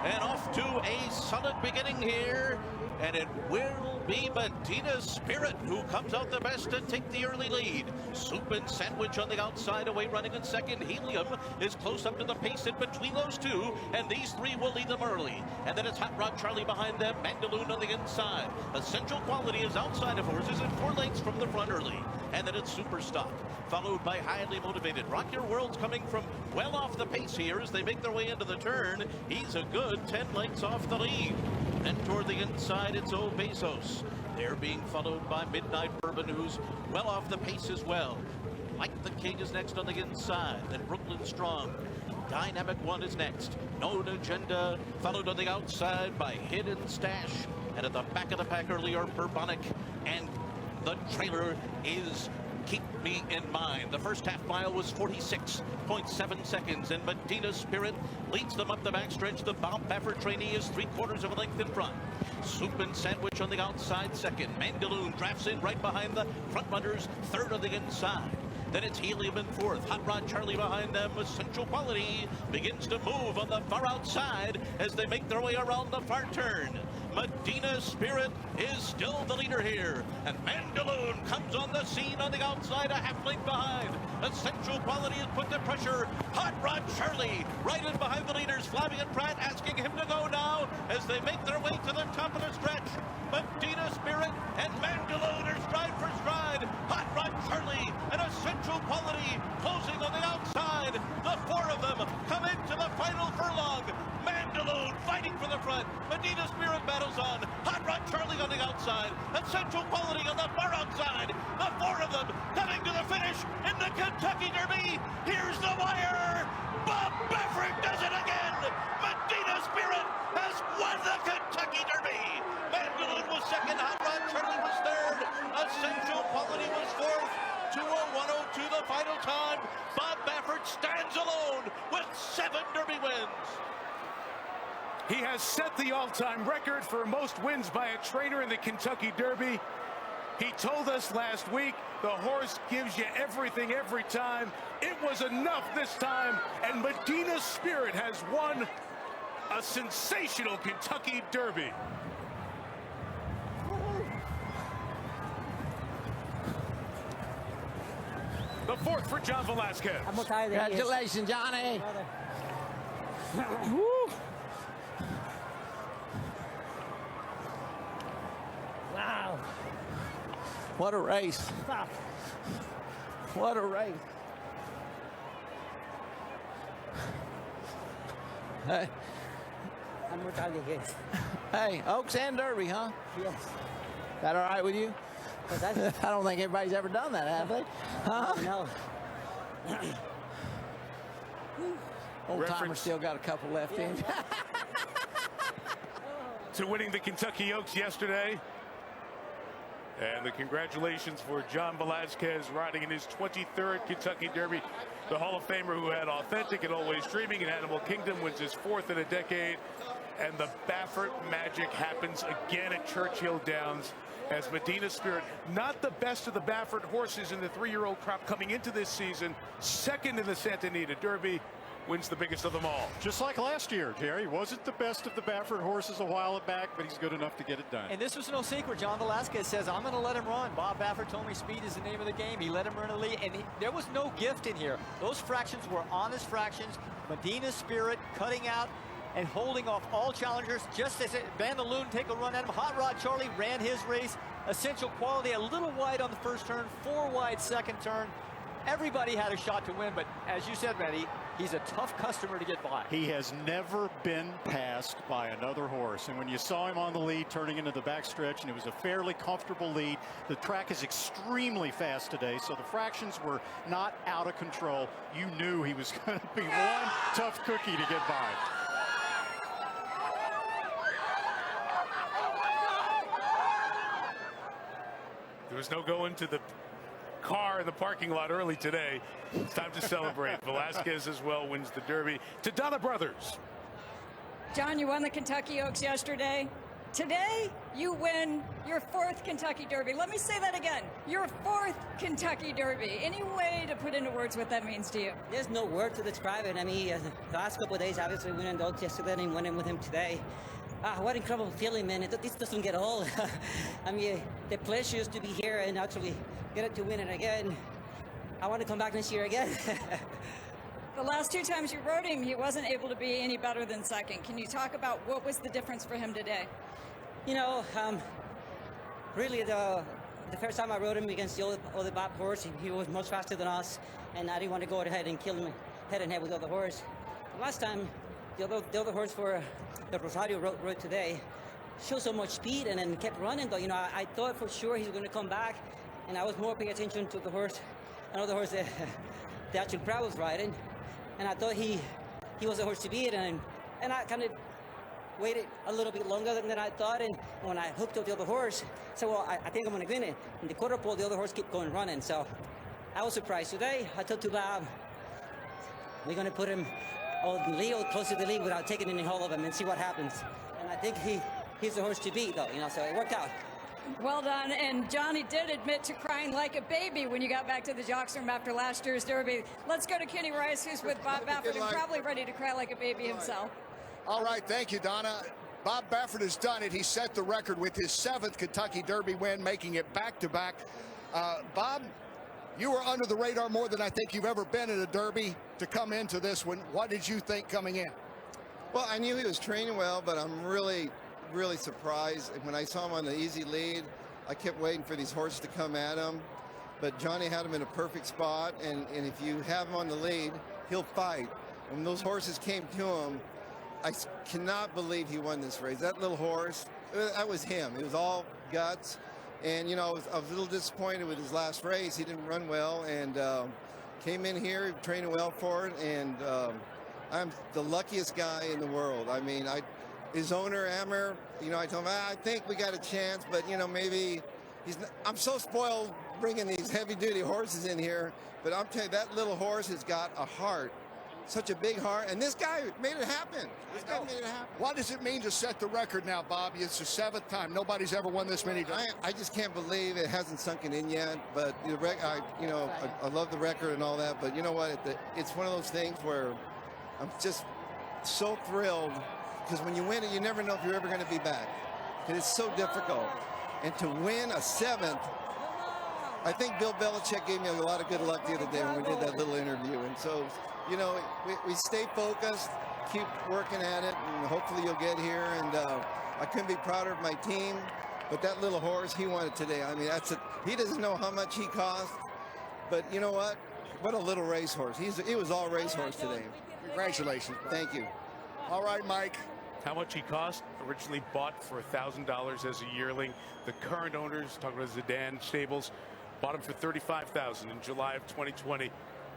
And off to a solid beginning here. And it will be Medina Spirit who comes out the best to take the early lead. Soup and Sandwich on the outside, away running in second. Helium is close up to the pace in between those 2, and these 3 will lead them early. And then it's Hot Rod Charlie behind them, Mandaloun on the inside. Essential Quality is outside of horses and 4 lengths from the front early. And then it's Superstock, followed by Highly Motivated. Rock Your World's coming from well off the pace here as they make their way into the turn. He's a good 10 lengths off the lead. Then toward the inside, it's Old Bezos. They're being followed by Midnight Bourbon, who's well off the pace as well. Like the King is next on the inside. Then Brooklyn Strong. Dynamic One is next. Known Agenda, followed on the outside by Hidden Stash. And at the back of the pack earlier, Bourbonic. And the trailer is Keep Me in Mind. The first half mile was 46.7 seconds, and Medina Spirit leads them up the backstretch. The Bob Baffert trainee is 3/4 of a length in front. Soup and Sandwich on the outside second. Mandaloun drafts in right behind the front runners, 3rd on the inside. Then it's Helium in 4th. Hot Rod Charlie behind them. Essential Quality begins to move on the far outside as they make their way around the far turn. Medina Spirit is still the leader here. And Mandaloun comes on the scene on the outside, a half length behind. Essential Quality is put to pressure. Hot Rod Charlie right in behind the leaders. Flavian Pratt asking him to go now as they make their way to the top of the stretch. Medina Spirit and Mandaloun are stride for stride. Hot Rod Charlie and Essential Quality closing on the outside. The 4 of them come into the final furlong. Mandaloun Mandaloun fighting for the front. Medina Spirit battles on. Hot Rod Charlie on the outside. Essential Quality on the far outside. The four of them coming to the finish in the Kentucky Derby. Here's the wire. Bob Baffert does it again. Medina Spirit has won the Kentucky Derby. Mandaloun was second. Hot Rod Charlie was third. Essential Quality was fourth. 2:01:02 the final time. Bob Baffert stands alone with 7 Derby wins. He has set the all-time record for most wins by a trainer in the Kentucky Derby. He told us last week the horse gives you everything every time. It was enough this time, and Medina Spirit has won a sensational Kentucky Derby. The fourth for John Velasquez. Congratulations, Johnny. Woo. Wow. What a race. What a race. Hey. Hey, Oaks and Derby, huh? Yes. That all right with you? I don't think everybody's ever done that, have they? Huh? No. Old timer still got a couple left in. To winning the Kentucky Oaks yesterday. And the congratulations for John Velasquez riding in his 23rd Kentucky Derby. The Hall of Famer who had Authentic and Always Dreaming in Animal Kingdom wins his 4th in a decade. And the Baffert magic happens again at Churchill Downs as Medina Spirit, not the best of the Baffert horses in the 3-year-old crop coming into this season, second in the Santa Anita Derby, wins the biggest of them all. Just like last year, Jerry. Wasn't the best of the Baffert horses a while back, but he's good enough to get it done. And this was no secret. John Velasquez says, I'm going to let him run. Bob Baffert told me speed is the name of the game. He let him run a lead, and there was no gift in here. Those fractions were honest fractions. Medina Spirit cutting out and holding off all challengers, just as Mandaloun take a run at him. Hot Rod Charlie ran his race. Essential Quality a little wide on the first turn, 4 wide second turn. Everybody had a shot to win, but as you said, Randy, he's a tough customer to get by. He has never been passed by another horse. And when you saw him on the lead turning into the backstretch, and it was a fairly comfortable lead, the track is extremely fast today, so the fractions were not out of control. You knew he was going to be one tough cookie to get by. There was no going to the car in the parking lot early today. It's time to celebrate. Velasquez as well wins the Derby. To Donna Brothers. John, you won the Kentucky Oaks yesterday. Today, you win your 4th Kentucky Derby. Let me say that again. Your 4th Kentucky Derby. Any way to put into words what that means to you? There's no word to describe it. I mean, the last couple of days, obviously winning the Oaks yesterday and winning with him today. What incredible feeling, man. This doesn't get old. I mean, the pleasure is to be here and actually get it to win it again. I want to come back next year again. The last 2 times you rode him, he wasn't able to be any better than second. Can you talk about what was the difference for him today? You know, really the first time I rode him against the other Bob horse, he was much faster than us, and I didn't want to go ahead and kill him head and head with the other horse. The last time, the other horse for that Rosario rode today showed so much speed and then kept running, though. You know, I thought for sure he was going to come back, and I was more paying attention to the horse, another horse that the actual crowd was riding, and I thought he was the horse to beat, and I kind of waited a little bit longer than I thought, and when I hooked up the other horse, I said, well, I think I'm going to win it. And the quarter pole, the other horse kept going running, so I was surprised. Today, I told to Bob, we're going to put him on the lead, close to the lead without taking any hold of him and see what happens. And I think he's the horse to beat, though, you know, so it worked out. Well done. And Johnny did admit to crying like a baby when you got back to the jocks room after last year's Derby. Let's go to Kenny Rice, who's with Bob Baffert and probably ready to cry like a baby himself. All right, thank you, Donna. Bob Baffert has done it. He set the record with his 7th Kentucky Derby win, making it back-to-back. Bob, you were under the radar more than I think you've ever been in a Derby to come into this one. What did you think coming in? Well, I knew he was training well, but I'm really surprised. When I saw him on the easy lead, I kept waiting for these horses to come at him. But Johnny had him in a perfect spot, and if you have him on the lead, he'll fight. When those horses came to him, cannot believe he won this race. That little horse, that was him. It was all guts. And, you know, I was a little disappointed with his last race. He didn't run well, and came in here training well for it. And I'm the luckiest guy in the world. I mean, his owner, Ammer, you know, I told him, I think we got a chance, but, you know, maybe I'm so spoiled bringing these heavy-duty horses in here. But I'm telling you, that little horse has got a heart. Such a big heart, and this guy made it happen. This guy made it happen. What does it mean to set the record now, Bob? It's the 7th time. Nobody's ever won this many times. I just can't believe it hasn't sunken in yet. But I love the record and all that. But you know what? It's one of those things where I'm just so thrilled, because when you win it, you never know if you're ever going to be back. And it's so difficult. And to win a 7th, I think Bill Belichick gave me a lot of good luck the other day when we did that little interview. And so, you know, we stay focused, keep working at it, and hopefully you'll get here. And I couldn't be prouder of my team. But that little horse, he won it today. I mean, he doesn't know how much he cost. But you know what? What a little racehorse. He was all racehorse today. Congratulations, Bob. Thank you. All right, Mike. How much he cost? Originally bought for $1,000 as a yearling. The current owners, talking about Zidane Stables, bought him for $35,000 in July of 2020.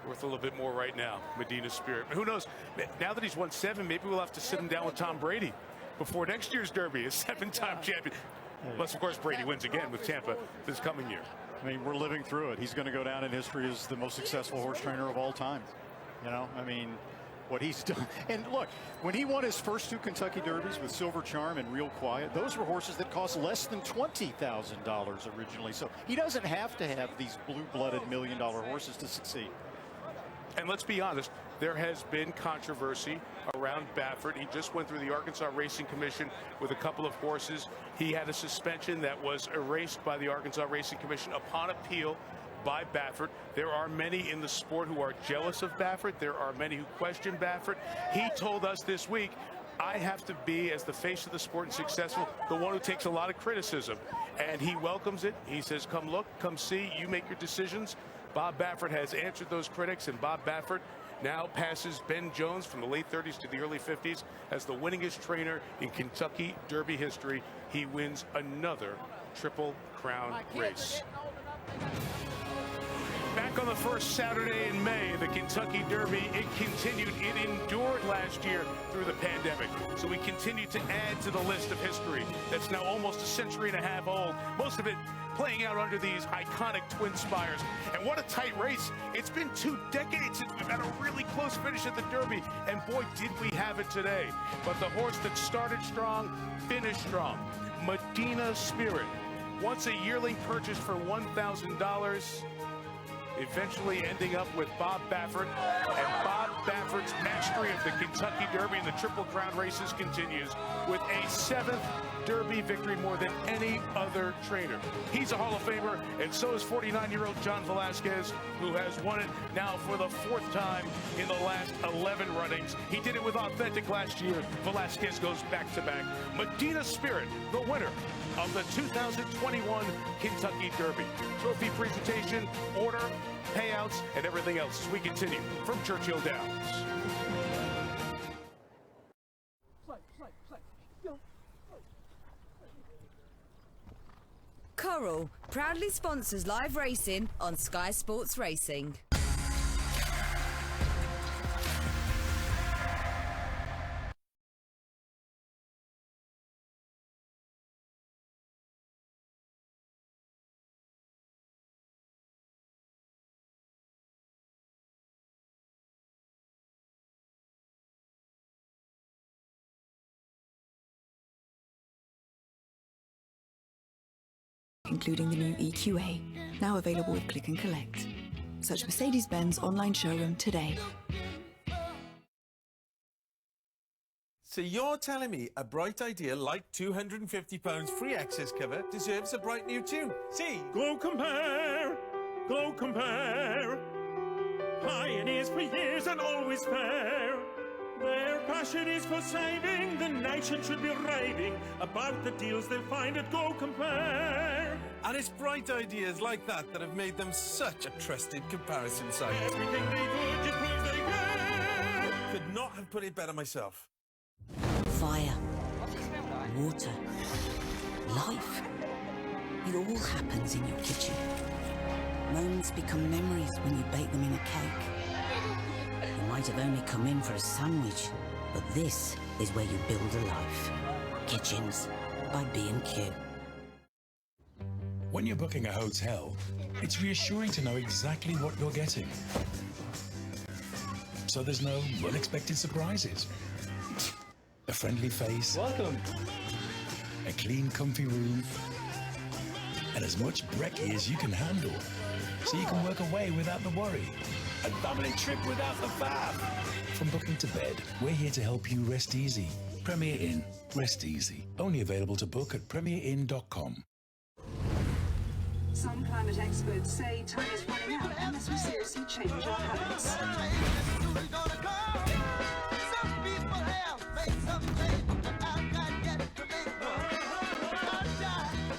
Worth a little bit more right now, Medina Spirit. Who knows? Now that he's won 7, maybe we'll have to sit him down with Tom Brady before next year's Derby, a 7-time champion. Unless, of course, Brady wins again with Tampa this coming year. I mean, we're living through it. He's going to go down in history as the most successful horse trainer of all time. You know, I mean, what he's done. And look, when he won his first 2 Kentucky Derbies with Silver Charm and Real Quiet, those were horses that cost less than $20,000 originally. So he doesn't have to have these blue-blooded $1 million horses to succeed. And let's be honest, there has been controversy around Baffert. He just went through the Arkansas Racing Commission with a couple of horses. He had a suspension that was erased by the Arkansas Racing Commission upon appeal by Baffert. There are many in the sport who are jealous of Baffert. There are many who question Baffert. He told us this week, I have to be, as the face of the sport and successful, the one who takes a lot of criticism. And he welcomes it. He says, come look, come see, you make your decisions. Bob Baffert has answered those critics, and Bob Baffert now passes Ben Jones from the late 30s to the early 50s as the winningest trainer in Kentucky Derby history. He wins another Triple Crown race. Back on the first Saturday in May, the Kentucky Derby, it continued. It endured last year through the pandemic. So we continue to add to the list of history that's now almost a century and a half old. Most of it playing out under these iconic twin spires. And what a tight race. It's been 2 decades since we've had a really close finish at the Derby. And boy, did we have it today. But the horse that started strong, finished strong. Medina Spirit. Once a yearling purchase for $1,000. Eventually ending up with Bob Baffert, and Bob Baffert's mastery of the Kentucky Derby and the Triple Crown races continues with a 7th Derby victory, more than any other trainer. He's a Hall of Famer, and so is 49-year-old John Velazquez, who has won it now for the 4th time in the last 11 runnings. He did it with Authentic last year. Velazquez goes back-to-back. Medina Spirit, the winner of the 2021 Kentucky Derby. Trophy presentation, order, payouts, and everything else as we continue from Churchill Downs. Coral proudly sponsors live racing on Sky Sports Racing. Including the new EQA, now available with Click and Collect. Search Mercedes-Benz online showroom today. So you're telling me a bright idea like £250 free access cover deserves a bright new tune? See? Go compare! Go compare! Pioneers for years and always fair. Their passion is for saving, the nation should be raving about the deals they'll find at Go Compare. And it's bright ideas like that that have made them such a trusted comparison site. Everything they do just proves they can. Could not have put it better myself. fire, water, life. It all happens in your kitchen. Moments become memories when you bake them in a cake. You might have only come in for a sandwich, but this is where you build a life. Kitchens by B&Q. When you're booking a hotel, it's reassuring to know exactly what you're getting. So there's no unexpected surprises. A friendly face. Welcome. A clean, comfy room. And as much brekkie as you can handle. So you can work away without the worry. A family trip without the faff. From booking to bed, we're here to help you rest easy. Premier Inn. Rest easy. Only available to book at premierin.com. Some climate experts say time is running out unless we seriously change our habits.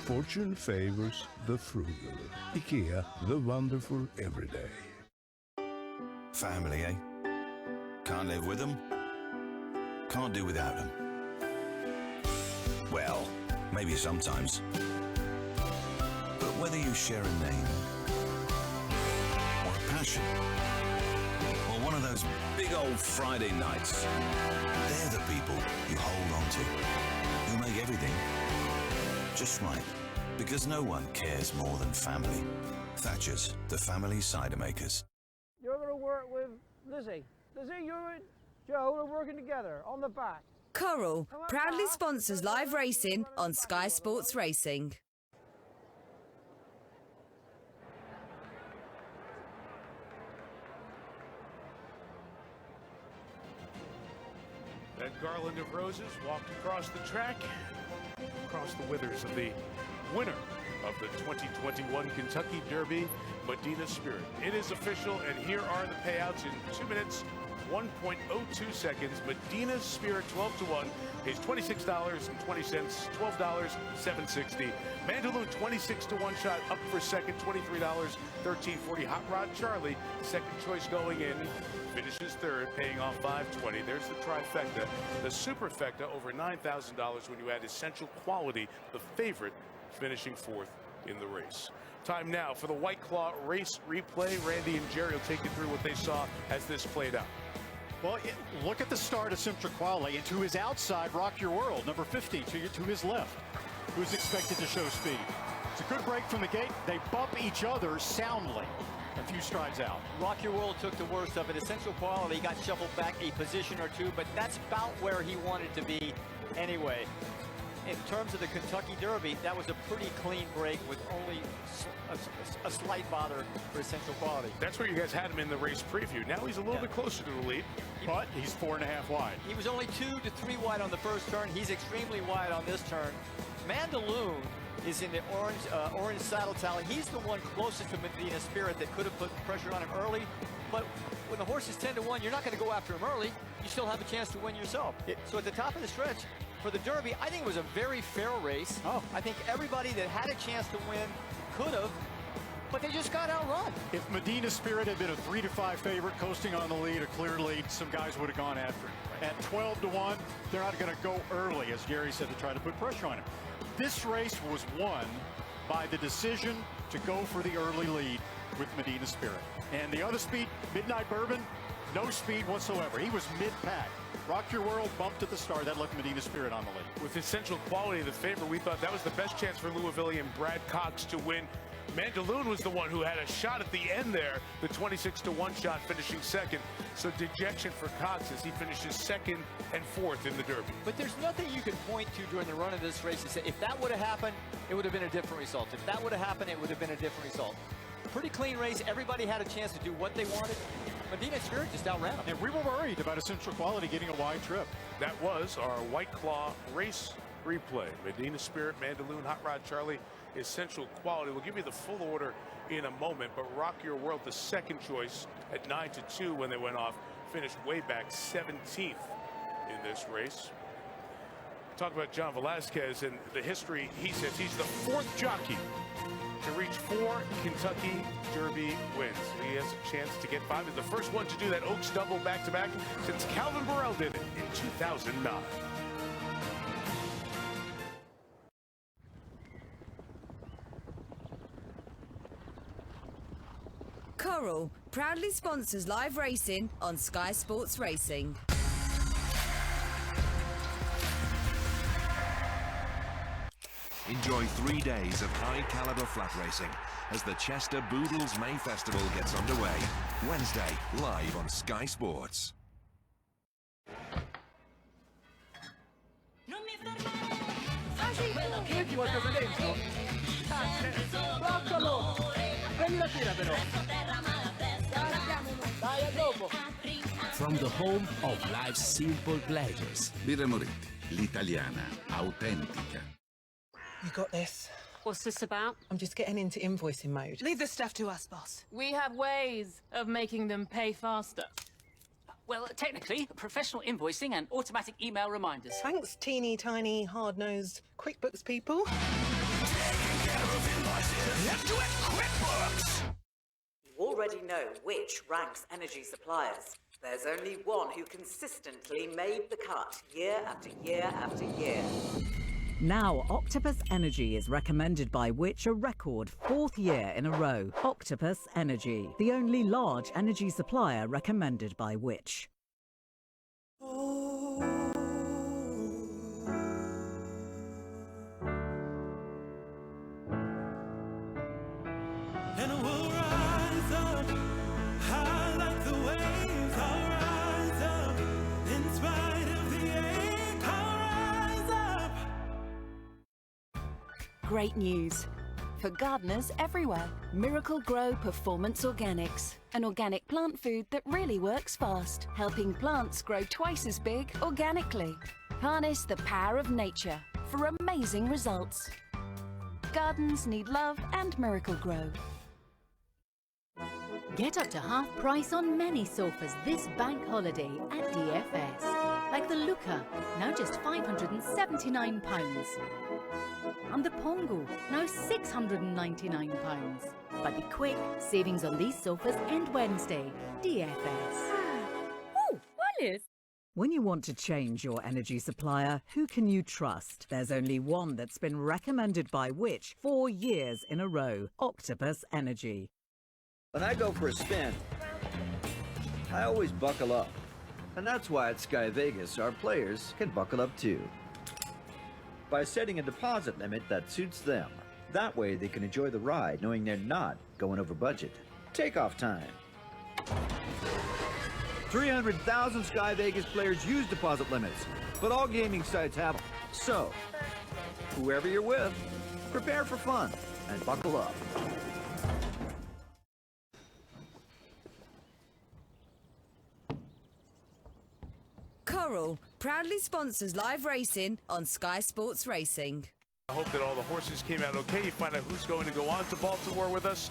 Fortune favors the frugal. IKEA, the wonderful everyday. Family, eh? Can't live with them? Can't do without them? Well, maybe sometimes. But whether you share a name, or a passion, or one of those big old Friday nights, they're the people you hold on to, who make everything just right. Because no one cares more than family. Thatcher's, the family cider makers. You're going to work with Lizzie. Lizzie, you and Joe are working together on the back. Coral proudly sponsors live racing on Sky Sports Racing. That garland of roses walked across the track, across the withers of the winner of the 2021 Kentucky Derby, Medina Spirit. It is official, and here are the payouts in 2 minutes, 1.02 seconds. Medina Spirit 12-1 is $26.20, $12.760. Mandaloun 26-1 shot up for second, $23.1340. Hot Rod Charlie, second choice going in, finishes third, paying off $520. There's the trifecta. The superfecta over $9,000 when you add Essential Quality, the favorite, finishing fourth in the race. Time now for the White Claw race replay. Randy and Jerry will take you through what they saw as this played out. Well, look at the start of Essential Quality, and to his outside, Rock Your World, number 50, to his left, who's expected to show speed. It's a good break from the gate. They bump each other soundly a few strides out. Rock Your World took the worst of it. Essential Quality got shuffled back a position or two, but that's about where he wanted to be anyway. In terms of the Kentucky Derby, that was a pretty clean break with only a slight bother for Essential Quality. That's where you guys had him in the race preview. Now he's a little bit closer to the lead. But he's 4.5 wide. He was only 2 to 3 wide on the first turn. He's extremely wide on this turn. Mandaloun is in the orange saddle tally. He's the one closest to Medina Spirit that could have put pressure on him early. But when the horse is 10-1, you're not going to go after him early. You still have a chance to win yourself. So at the top of the stretch, for the Derby, I think it was a very fair race. I think everybody that had a chance to win could have, but they just got outrun. If Medina Spirit had been a 3-5 favorite coasting on the lead, a clear lead, some guys would have gone after him. At 12-1, they're not going to go early, as Gary said, to try to put pressure on him. This race was won by the decision to go for the early lead with Medina Spirit. And the other speed, Midnight Bourbon, no speed whatsoever. He was mid-pack. Rock Your World bumped at the start. That left Medina Spirit on the lead. With Essential Quality, the favorite, we thought that was the best chance for Louisville and Brad Cox to win. Mandaloun was the one who had a shot at the end there, the 26-1 shot, finishing second. So dejection for Cox as he finishes second and fourth in the Derby. But there's nothing you can point to during the run of this race to say, if that would have happened, it would have been a different result. If that would have happened, it would have been a different result. Pretty clean race. Everybody had a chance to do what they wanted. Medina Spirit just outran them. And we were worried about Essential Quality getting a wide trip. That was our White Claw race replay. Medina Spirit, Mandaloun, Hot Rod Charlie, Essential Quality. We'll give you the full order in a moment, but Rock Your World, the second choice at 9-2 when they went off, finished way back 17th in this race. Talk about John Velasquez and the history. He says he's the fourth jockey to reach 4 Kentucky Derby wins. He has a chance to get 5. He's the first one to do that Oaks double back-to-back since Calvin Burrell did it in 2009. Coral proudly sponsors live racing on Sky Sports Racing. Enjoy 3 days of high-caliber flat racing as the Chester Boodles May Festival gets underway. Wednesday, live on Sky Sports. Senti qualcosa dentro? Bloccalo! Prendi la tira però! Dai, a dopo! From the home of life's simple pleasures. Birra Moretti, l'italiana, autentica. You got this. What's this about? I'm just getting into invoicing mode. Leave this stuff to us, boss. We have ways of making them pay faster. Well, technically, professional invoicing and automatic email reminders. Thanks, teeny tiny, hard-nosed QuickBooks people. You already know which ranks energy suppliers. There's only one who consistently made the cut year after year after year. Now, Octopus Energy is recommended by Which a record 4th year in a row. Octopus Energy, the only large energy supplier recommended by Which. And we'll rise up, high like the waves. I'll rise up, in spite of the ache. I'll rise up. Great news. For gardeners everywhere, Miracle Grow Performance Organics. An organic plant food that really works fast, helping plants grow twice as big organically. Harness the power of nature for amazing results. Gardens need love and Miracle Grow. Get up to half price on many sofas this bank holiday at DFS. Like the Luca, now just £579. And the Pongo, now £699. But be quick, savings on these sofas end Wednesday. DFS. Oh, Wallace! When you want to change your energy supplier, who can you trust? There's only one that's been recommended by Which 4 years in a row. Octopus Energy. When I go for a spin, I always buckle up. And that's why at Sky Vegas, our players can buckle up too. By setting a deposit limit that suits them. That way they can enjoy the ride knowing they're not going over budget. Takeoff time. 300,000 Sky Vegas players use deposit limits, but all gaming sites have them. So, whoever you're with, prepare for fun and buckle up. Coral proudly sponsors live racing on Sky Sports Racing. I hope that all the horses came out okay. You find out who's going to go on to Baltimore with us.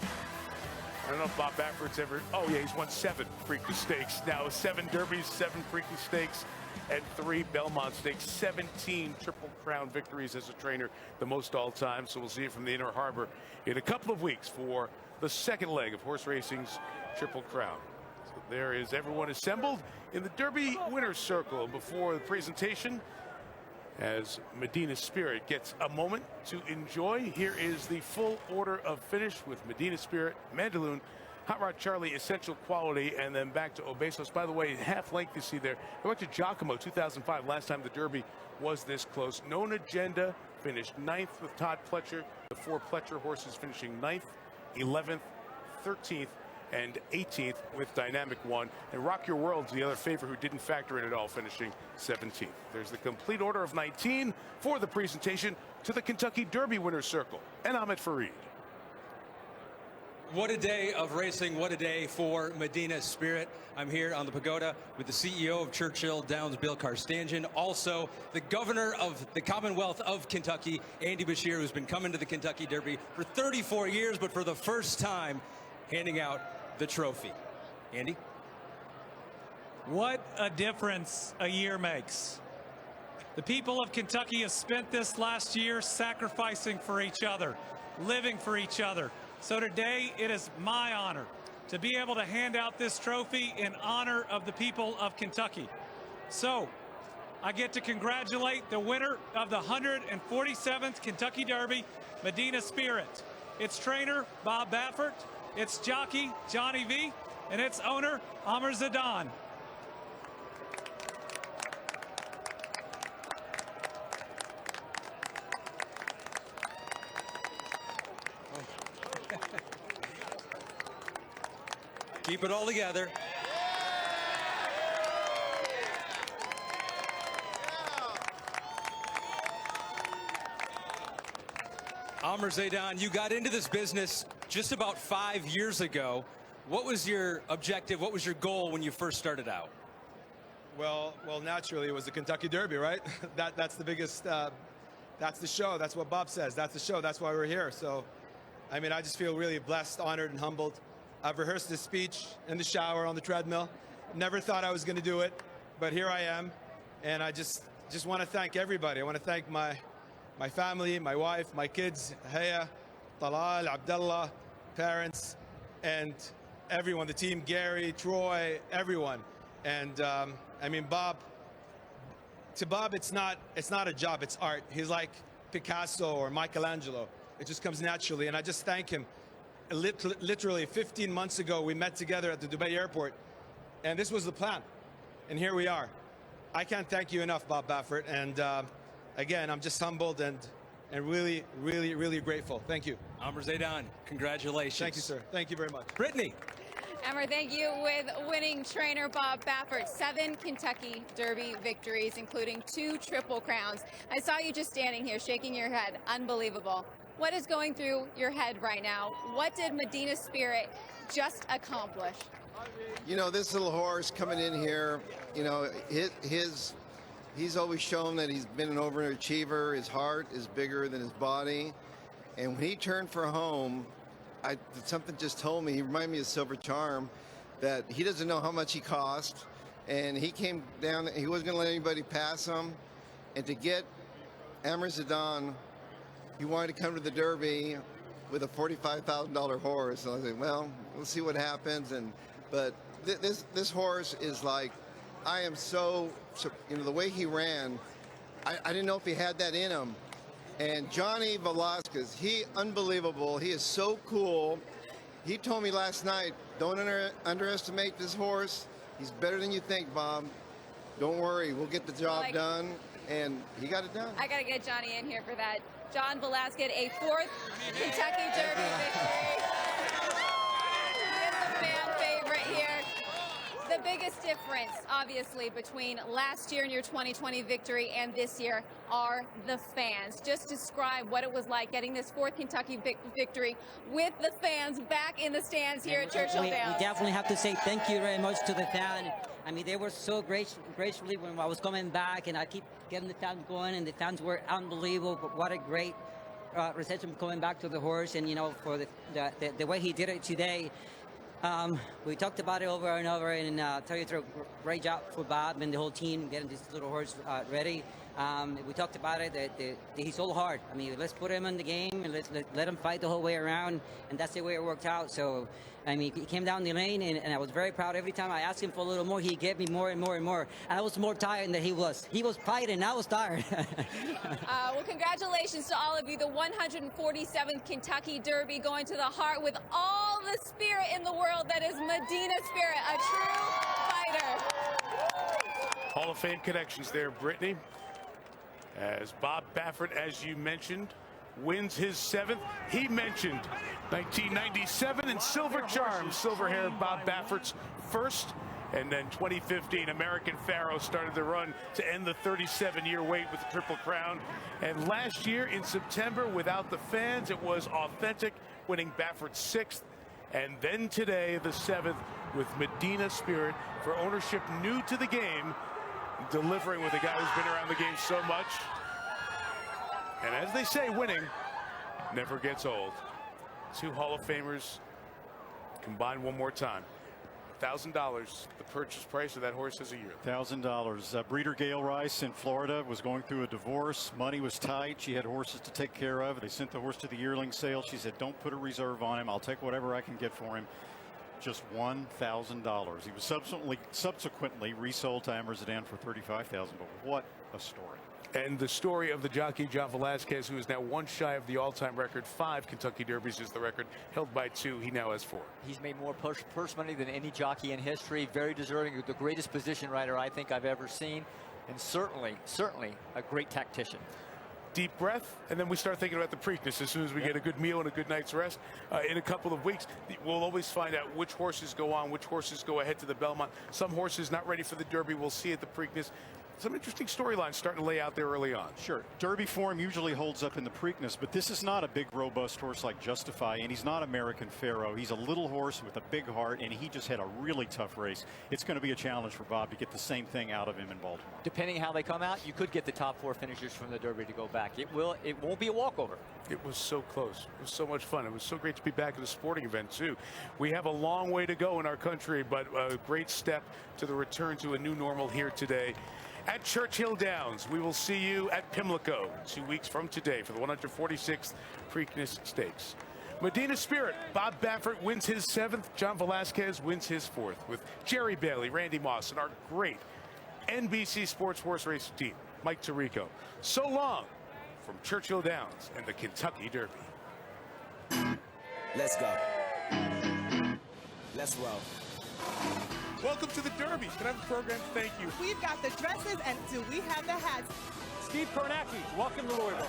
I don't know if Bob Baffert's ever... Oh, yeah, he's won 7 Freaky Stakes. Now 7 Derbies, 7 Freaky Stakes, and 3 Belmont Stakes. 17 Triple Crown victories as a trainer, the most all-time. So we'll see it from the Inner Harbor in a couple of weeks for the second leg of horse racing's Triple Crown. So there is everyone assembled in the Derby winner's circle before the presentation. As Medina Spirit gets a moment to enjoy, here is the full order of finish with Medina Spirit, Mandaloun, Hot Rod Charlie, Essential Quality, and then back to Obesos. By the way, half length you see there. I went to Giacomo 2005, last time the Derby was this close. Known Agenda finished 9th with Todd Pletcher. The 4 Pletcher horses finishing 9th, 11th, 13th, and 18th with Dynamic One. And Rock Your World's the other favorite who didn't factor in at all, finishing 17th. There's the complete order of 19 for the presentation to the Kentucky Derby winner's circle. And Ahmed Fareed. What a day of racing. What a day for Medina Spirit. I'm here on the pagoda with the CEO of Churchill Downs, Bill Carstangian. Also, the governor of the Commonwealth of Kentucky, Andy Bashir, who's been coming to the Kentucky Derby for 34 years, but for the first time, handing out the trophy. Andy? What a difference a year makes. The people of Kentucky have spent this last year sacrificing for each other, living for each other. So today it is my honor to be able to hand out this trophy in honor of the people of Kentucky. So I get to congratulate the winner of the 147th Kentucky Derby, Medina Spirit. Its trainer, Bob Baffert, It's jockey Johnny V and its owner Amr Zidane. Keep it all together. Amr Zidane, you got into this business just about 5 years ago. What was your objective? What was your goal when you first started out? Well, naturally, it was the Kentucky Derby, right? That's the biggest, that's the show. That's what Bob says. That's the show. That's why we're here. So, I mean, I just feel really blessed, honored, and humbled. I've rehearsed this speech in the shower on the treadmill. Never thought I was going to do it, but here I am. And I just want to thank everybody. I want to thank my family, my wife, my kids, Haya, Talal, Abdullah, parents, and everyone, the team, Gary, Troy, everyone. And I mean, Bob, to Bob, it's not a job, it's art. He's like Picasso or Michelangelo. It just comes naturally. And I just thank him. Literally 15 months ago, we met together at the Dubai airport, and this was the plan. And here we are. I can't thank you enough, Bob Baffert. And again, I'm just humbled and really, really, really grateful. Thank you. Amr Zidane, congratulations. Thank you, sir. Thank you very much. Brittany. Amr, thank you. With winning trainer Bob Baffert, 7 Kentucky Derby victories, including 2 Triple Crowns. I saw you just standing here shaking your head. Unbelievable. What is going through your head right now? What did Medina Spirit just accomplish? You know, this little horse coming in here, you know, he's always shown that he's been an overachiever. His heart is bigger than his body. And when he turned for home, something just told me, he reminded me of Silver Charm, that he doesn't know how much he cost. And he came down, he wasn't going to let anybody pass him. And to get Amr Zidane, he wanted to come to the Derby with a $45,000 horse. And I was like, well, we'll see what happens. But this horse is like, I am so, you know, the way he ran, I didn't know if he had that in him. And Johnny Velasquez, unbelievable. He is so cool. He told me last night, don't underestimate this horse. He's better than you think, Bob. Don't worry, we'll get the job done. And he got it done. I got to get Johnny in here for that. John Velasquez, a 4th Kentucky Derby victory. He is the fan favorite here. The biggest difference, obviously, between last year and your 2020 victory and this year are the fans. Just describe what it was like getting this 4th Kentucky victory with the fans back in the stands here at Churchill Downs. We definitely have to say thank you very much to the fan. I mean, they were so gracefully when I was coming back, and I keep getting the fans going, and the fans were unbelievable. But what a great reception coming back to the horse, and, you know, for the way he did it today. We talked about it over and over, and tell you through great job for Bob and the whole team getting this little horse ready. We talked about it, that he's so hard. I mean, let's put him in the game and let him fight the whole way around, and that's the way it worked out. So, I mean, he came down the lane, and I was very proud. Every time I asked him for a little more, he gave me more and more and more. And I was more tired than he was. He was fighting, I was tired. Well, congratulations to all of you. The 147th Kentucky Derby going to the heart with all the spirit in the world that is Medina Spirit, a true fighter. Hall of Fame connections there, Brittany. As Bob Baffert, as you mentioned, wins his 7th. He mentioned 1997 and Silver Charm, silver-haired Bob Baffert's first. And then 2015, American Pharaoh started the run to end the 37-year wait with the Triple Crown. And last year in September, without the fans, it was authentic, winning Baffert's 6th. And then today, the 7th, with Medina Spirit for ownership new to the game, delivering with a guy who's been around the game so much. And as they say, winning never gets old. 2 Hall of Famers combined one more time. $1,000, the purchase price of that horse is a year. $1,000. Breeder Gail Rice in Florida was going through a divorce. Money was tight. She had horses to take care of. They sent the horse to the yearling sale. She said, don't put a reserve on him. I'll take whatever I can get for him. Just $1,000. He was subsequently resold to Amr Zidane for $35,000. But what a story. And the story of the jockey John Velasquez, who is now one shy of the all-time record. 5 Kentucky Derbies is the record, held by 2. He now has 4. He's made more purse money than any jockey in history. Very deserving, the greatest position rider I think I've ever seen, and certainly a great tactician. Deep breath, and then we start thinking about the Preakness as soon as we get a good meal and a good night's rest. In a couple of weeks, we'll always find out which horses go on, which horses go ahead to the Belmont. Some horses not ready for the Derby, we'll see at the Preakness. Some interesting storylines starting to lay out there early on. Sure. Derby form usually holds up in the Preakness, but this is not a big, robust horse like Justify, and he's not American Pharaoh. He's a little horse with a big heart, and he just had a really tough race. It's going to be a challenge for Bob to get the same thing out of him in Baltimore. Depending how they come out, you could get the top 4 finishers from the Derby to go back. It won't be a walkover. It was so close. It was so much fun. It was so great to be back at a sporting event, too. We have a long way to go in our country, but a great step to the return to a new normal here today. At Churchill Downs, we will see you at Pimlico 2 weeks from today for the 146th Preakness Stakes. Medina Spirit, Bob Baffert wins his 7th. John Velasquez wins his 4th with Jerry Bailey, Randy Moss, and our great NBC Sports Horse Racing team, Mike Tirico. So long from Churchill Downs and the Kentucky Derby. Let's go. Let's roll. Welcome to the Derby. Can I have a program? Thank you. We've got the dresses, and do we have the hats? Steve Kornacki, welcome to Louisville.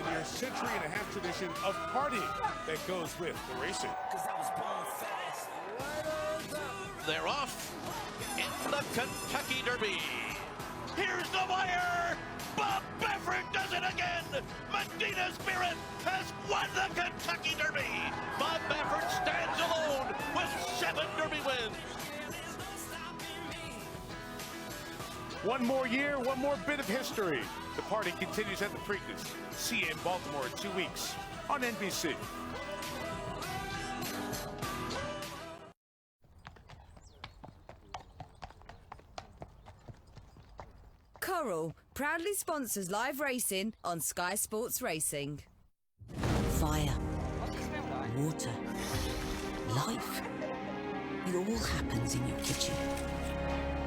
The near century-and-a-half tradition of partying that goes with the racing. They're off in the Kentucky Derby. Here's the wire. Bob Baffert does it again. Medina Spirit has won the Kentucky Derby. Bob Baffert stands alone with 7 Derby wins. One more year, one more bit of history. The party continues at the Preakness. See you in Baltimore in 2 weeks on NBC. Coral proudly sponsors live racing on Sky Sports Racing. Fire, water, life. It all happens in your kitchen.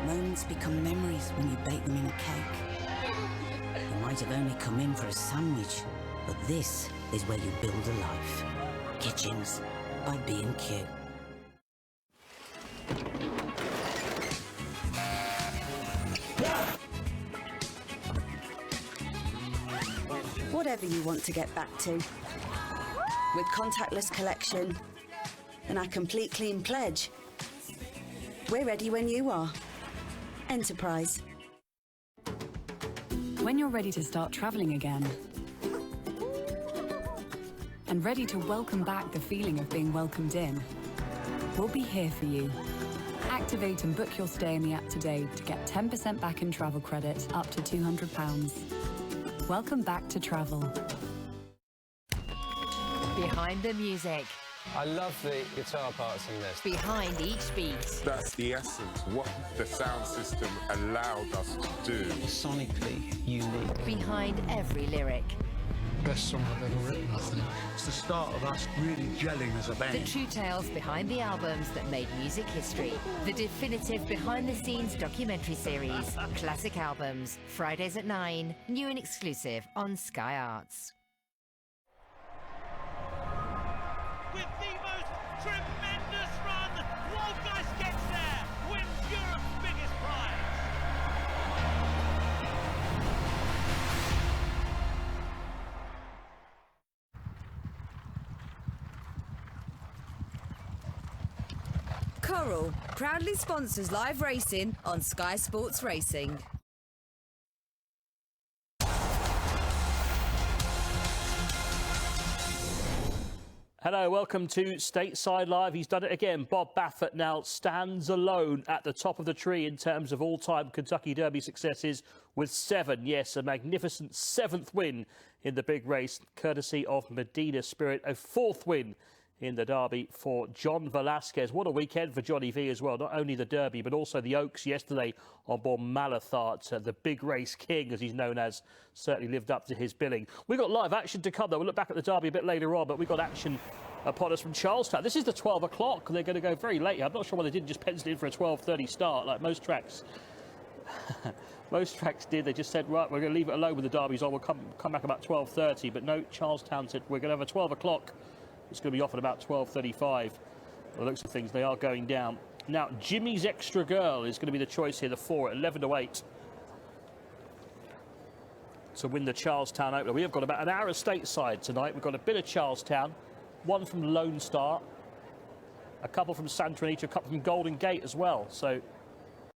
Moments become memories when you bake them in a cake. You might have only come in for a sandwich, but this is where you build a life. Kitchens by B&Q. Whatever you want to get back to. With contactless collection and our complete clean pledge, we're ready when you are. Enterprise. When you're ready to start traveling again and ready to welcome back the feeling of being welcomed in, we'll be here for you. Activate and book your stay in the app today to get 10% back in travel credit up to £200. Welcome back to travel. Behind the music. I love the guitar parts in this. Behind each beat. That's the essence, what the sound system allowed us to do. Sonically unique. Behind every lyric. Best song I've ever written, I think. It's the start of us really gelling as a band. The true tales behind the albums that made music history. The definitive behind-the-scenes documentary series, Classic Albums. Fridays at 9, new and exclusive on Sky Arts. With the most tremendous run, Wolfgeist gets there, wins Europe's biggest prize. Coral proudly sponsors live racing on Sky Sports Racing. Hello, welcome to Stateside Live. He's done it again. Bob Baffert now stands alone at the top of the tree in terms of all-time Kentucky Derby successes with 7. Yes, a magnificent 7th win in the big race, courtesy of Medina Spirit. A 4th win in the Derby for John Velasquez. What a weekend for Johnny V as well. Not only the Derby, but also the Oaks yesterday on board Malathart. The big race king, as he's known as, certainly lived up to his billing. We've got live action to come, though. We'll look back at the Derby a bit later on, but we've got action upon us from Charlestown. This is the 12 o'clock. They're going to go very late. I'm not sure why they didn't just pencil in for a 12:30 start, like most tracks. Most tracks did. They just said, right, we're going to leave it alone with the derbies on. We'll come back about 12:30. But no, Charlestown said we're going to have a 12 o'clock. It's going to be off at about 12:35. By the looks of things, they are going down. Now, Jimmy's Extra Girl is going to be the choice here, the 4 at 11 to 8. To win the Charlestown Opener. We have got about an hour of stateside tonight. We've got a bit of Charlestown, one from Lone Star, a couple from Santa Anita, a couple from Golden Gate as well. So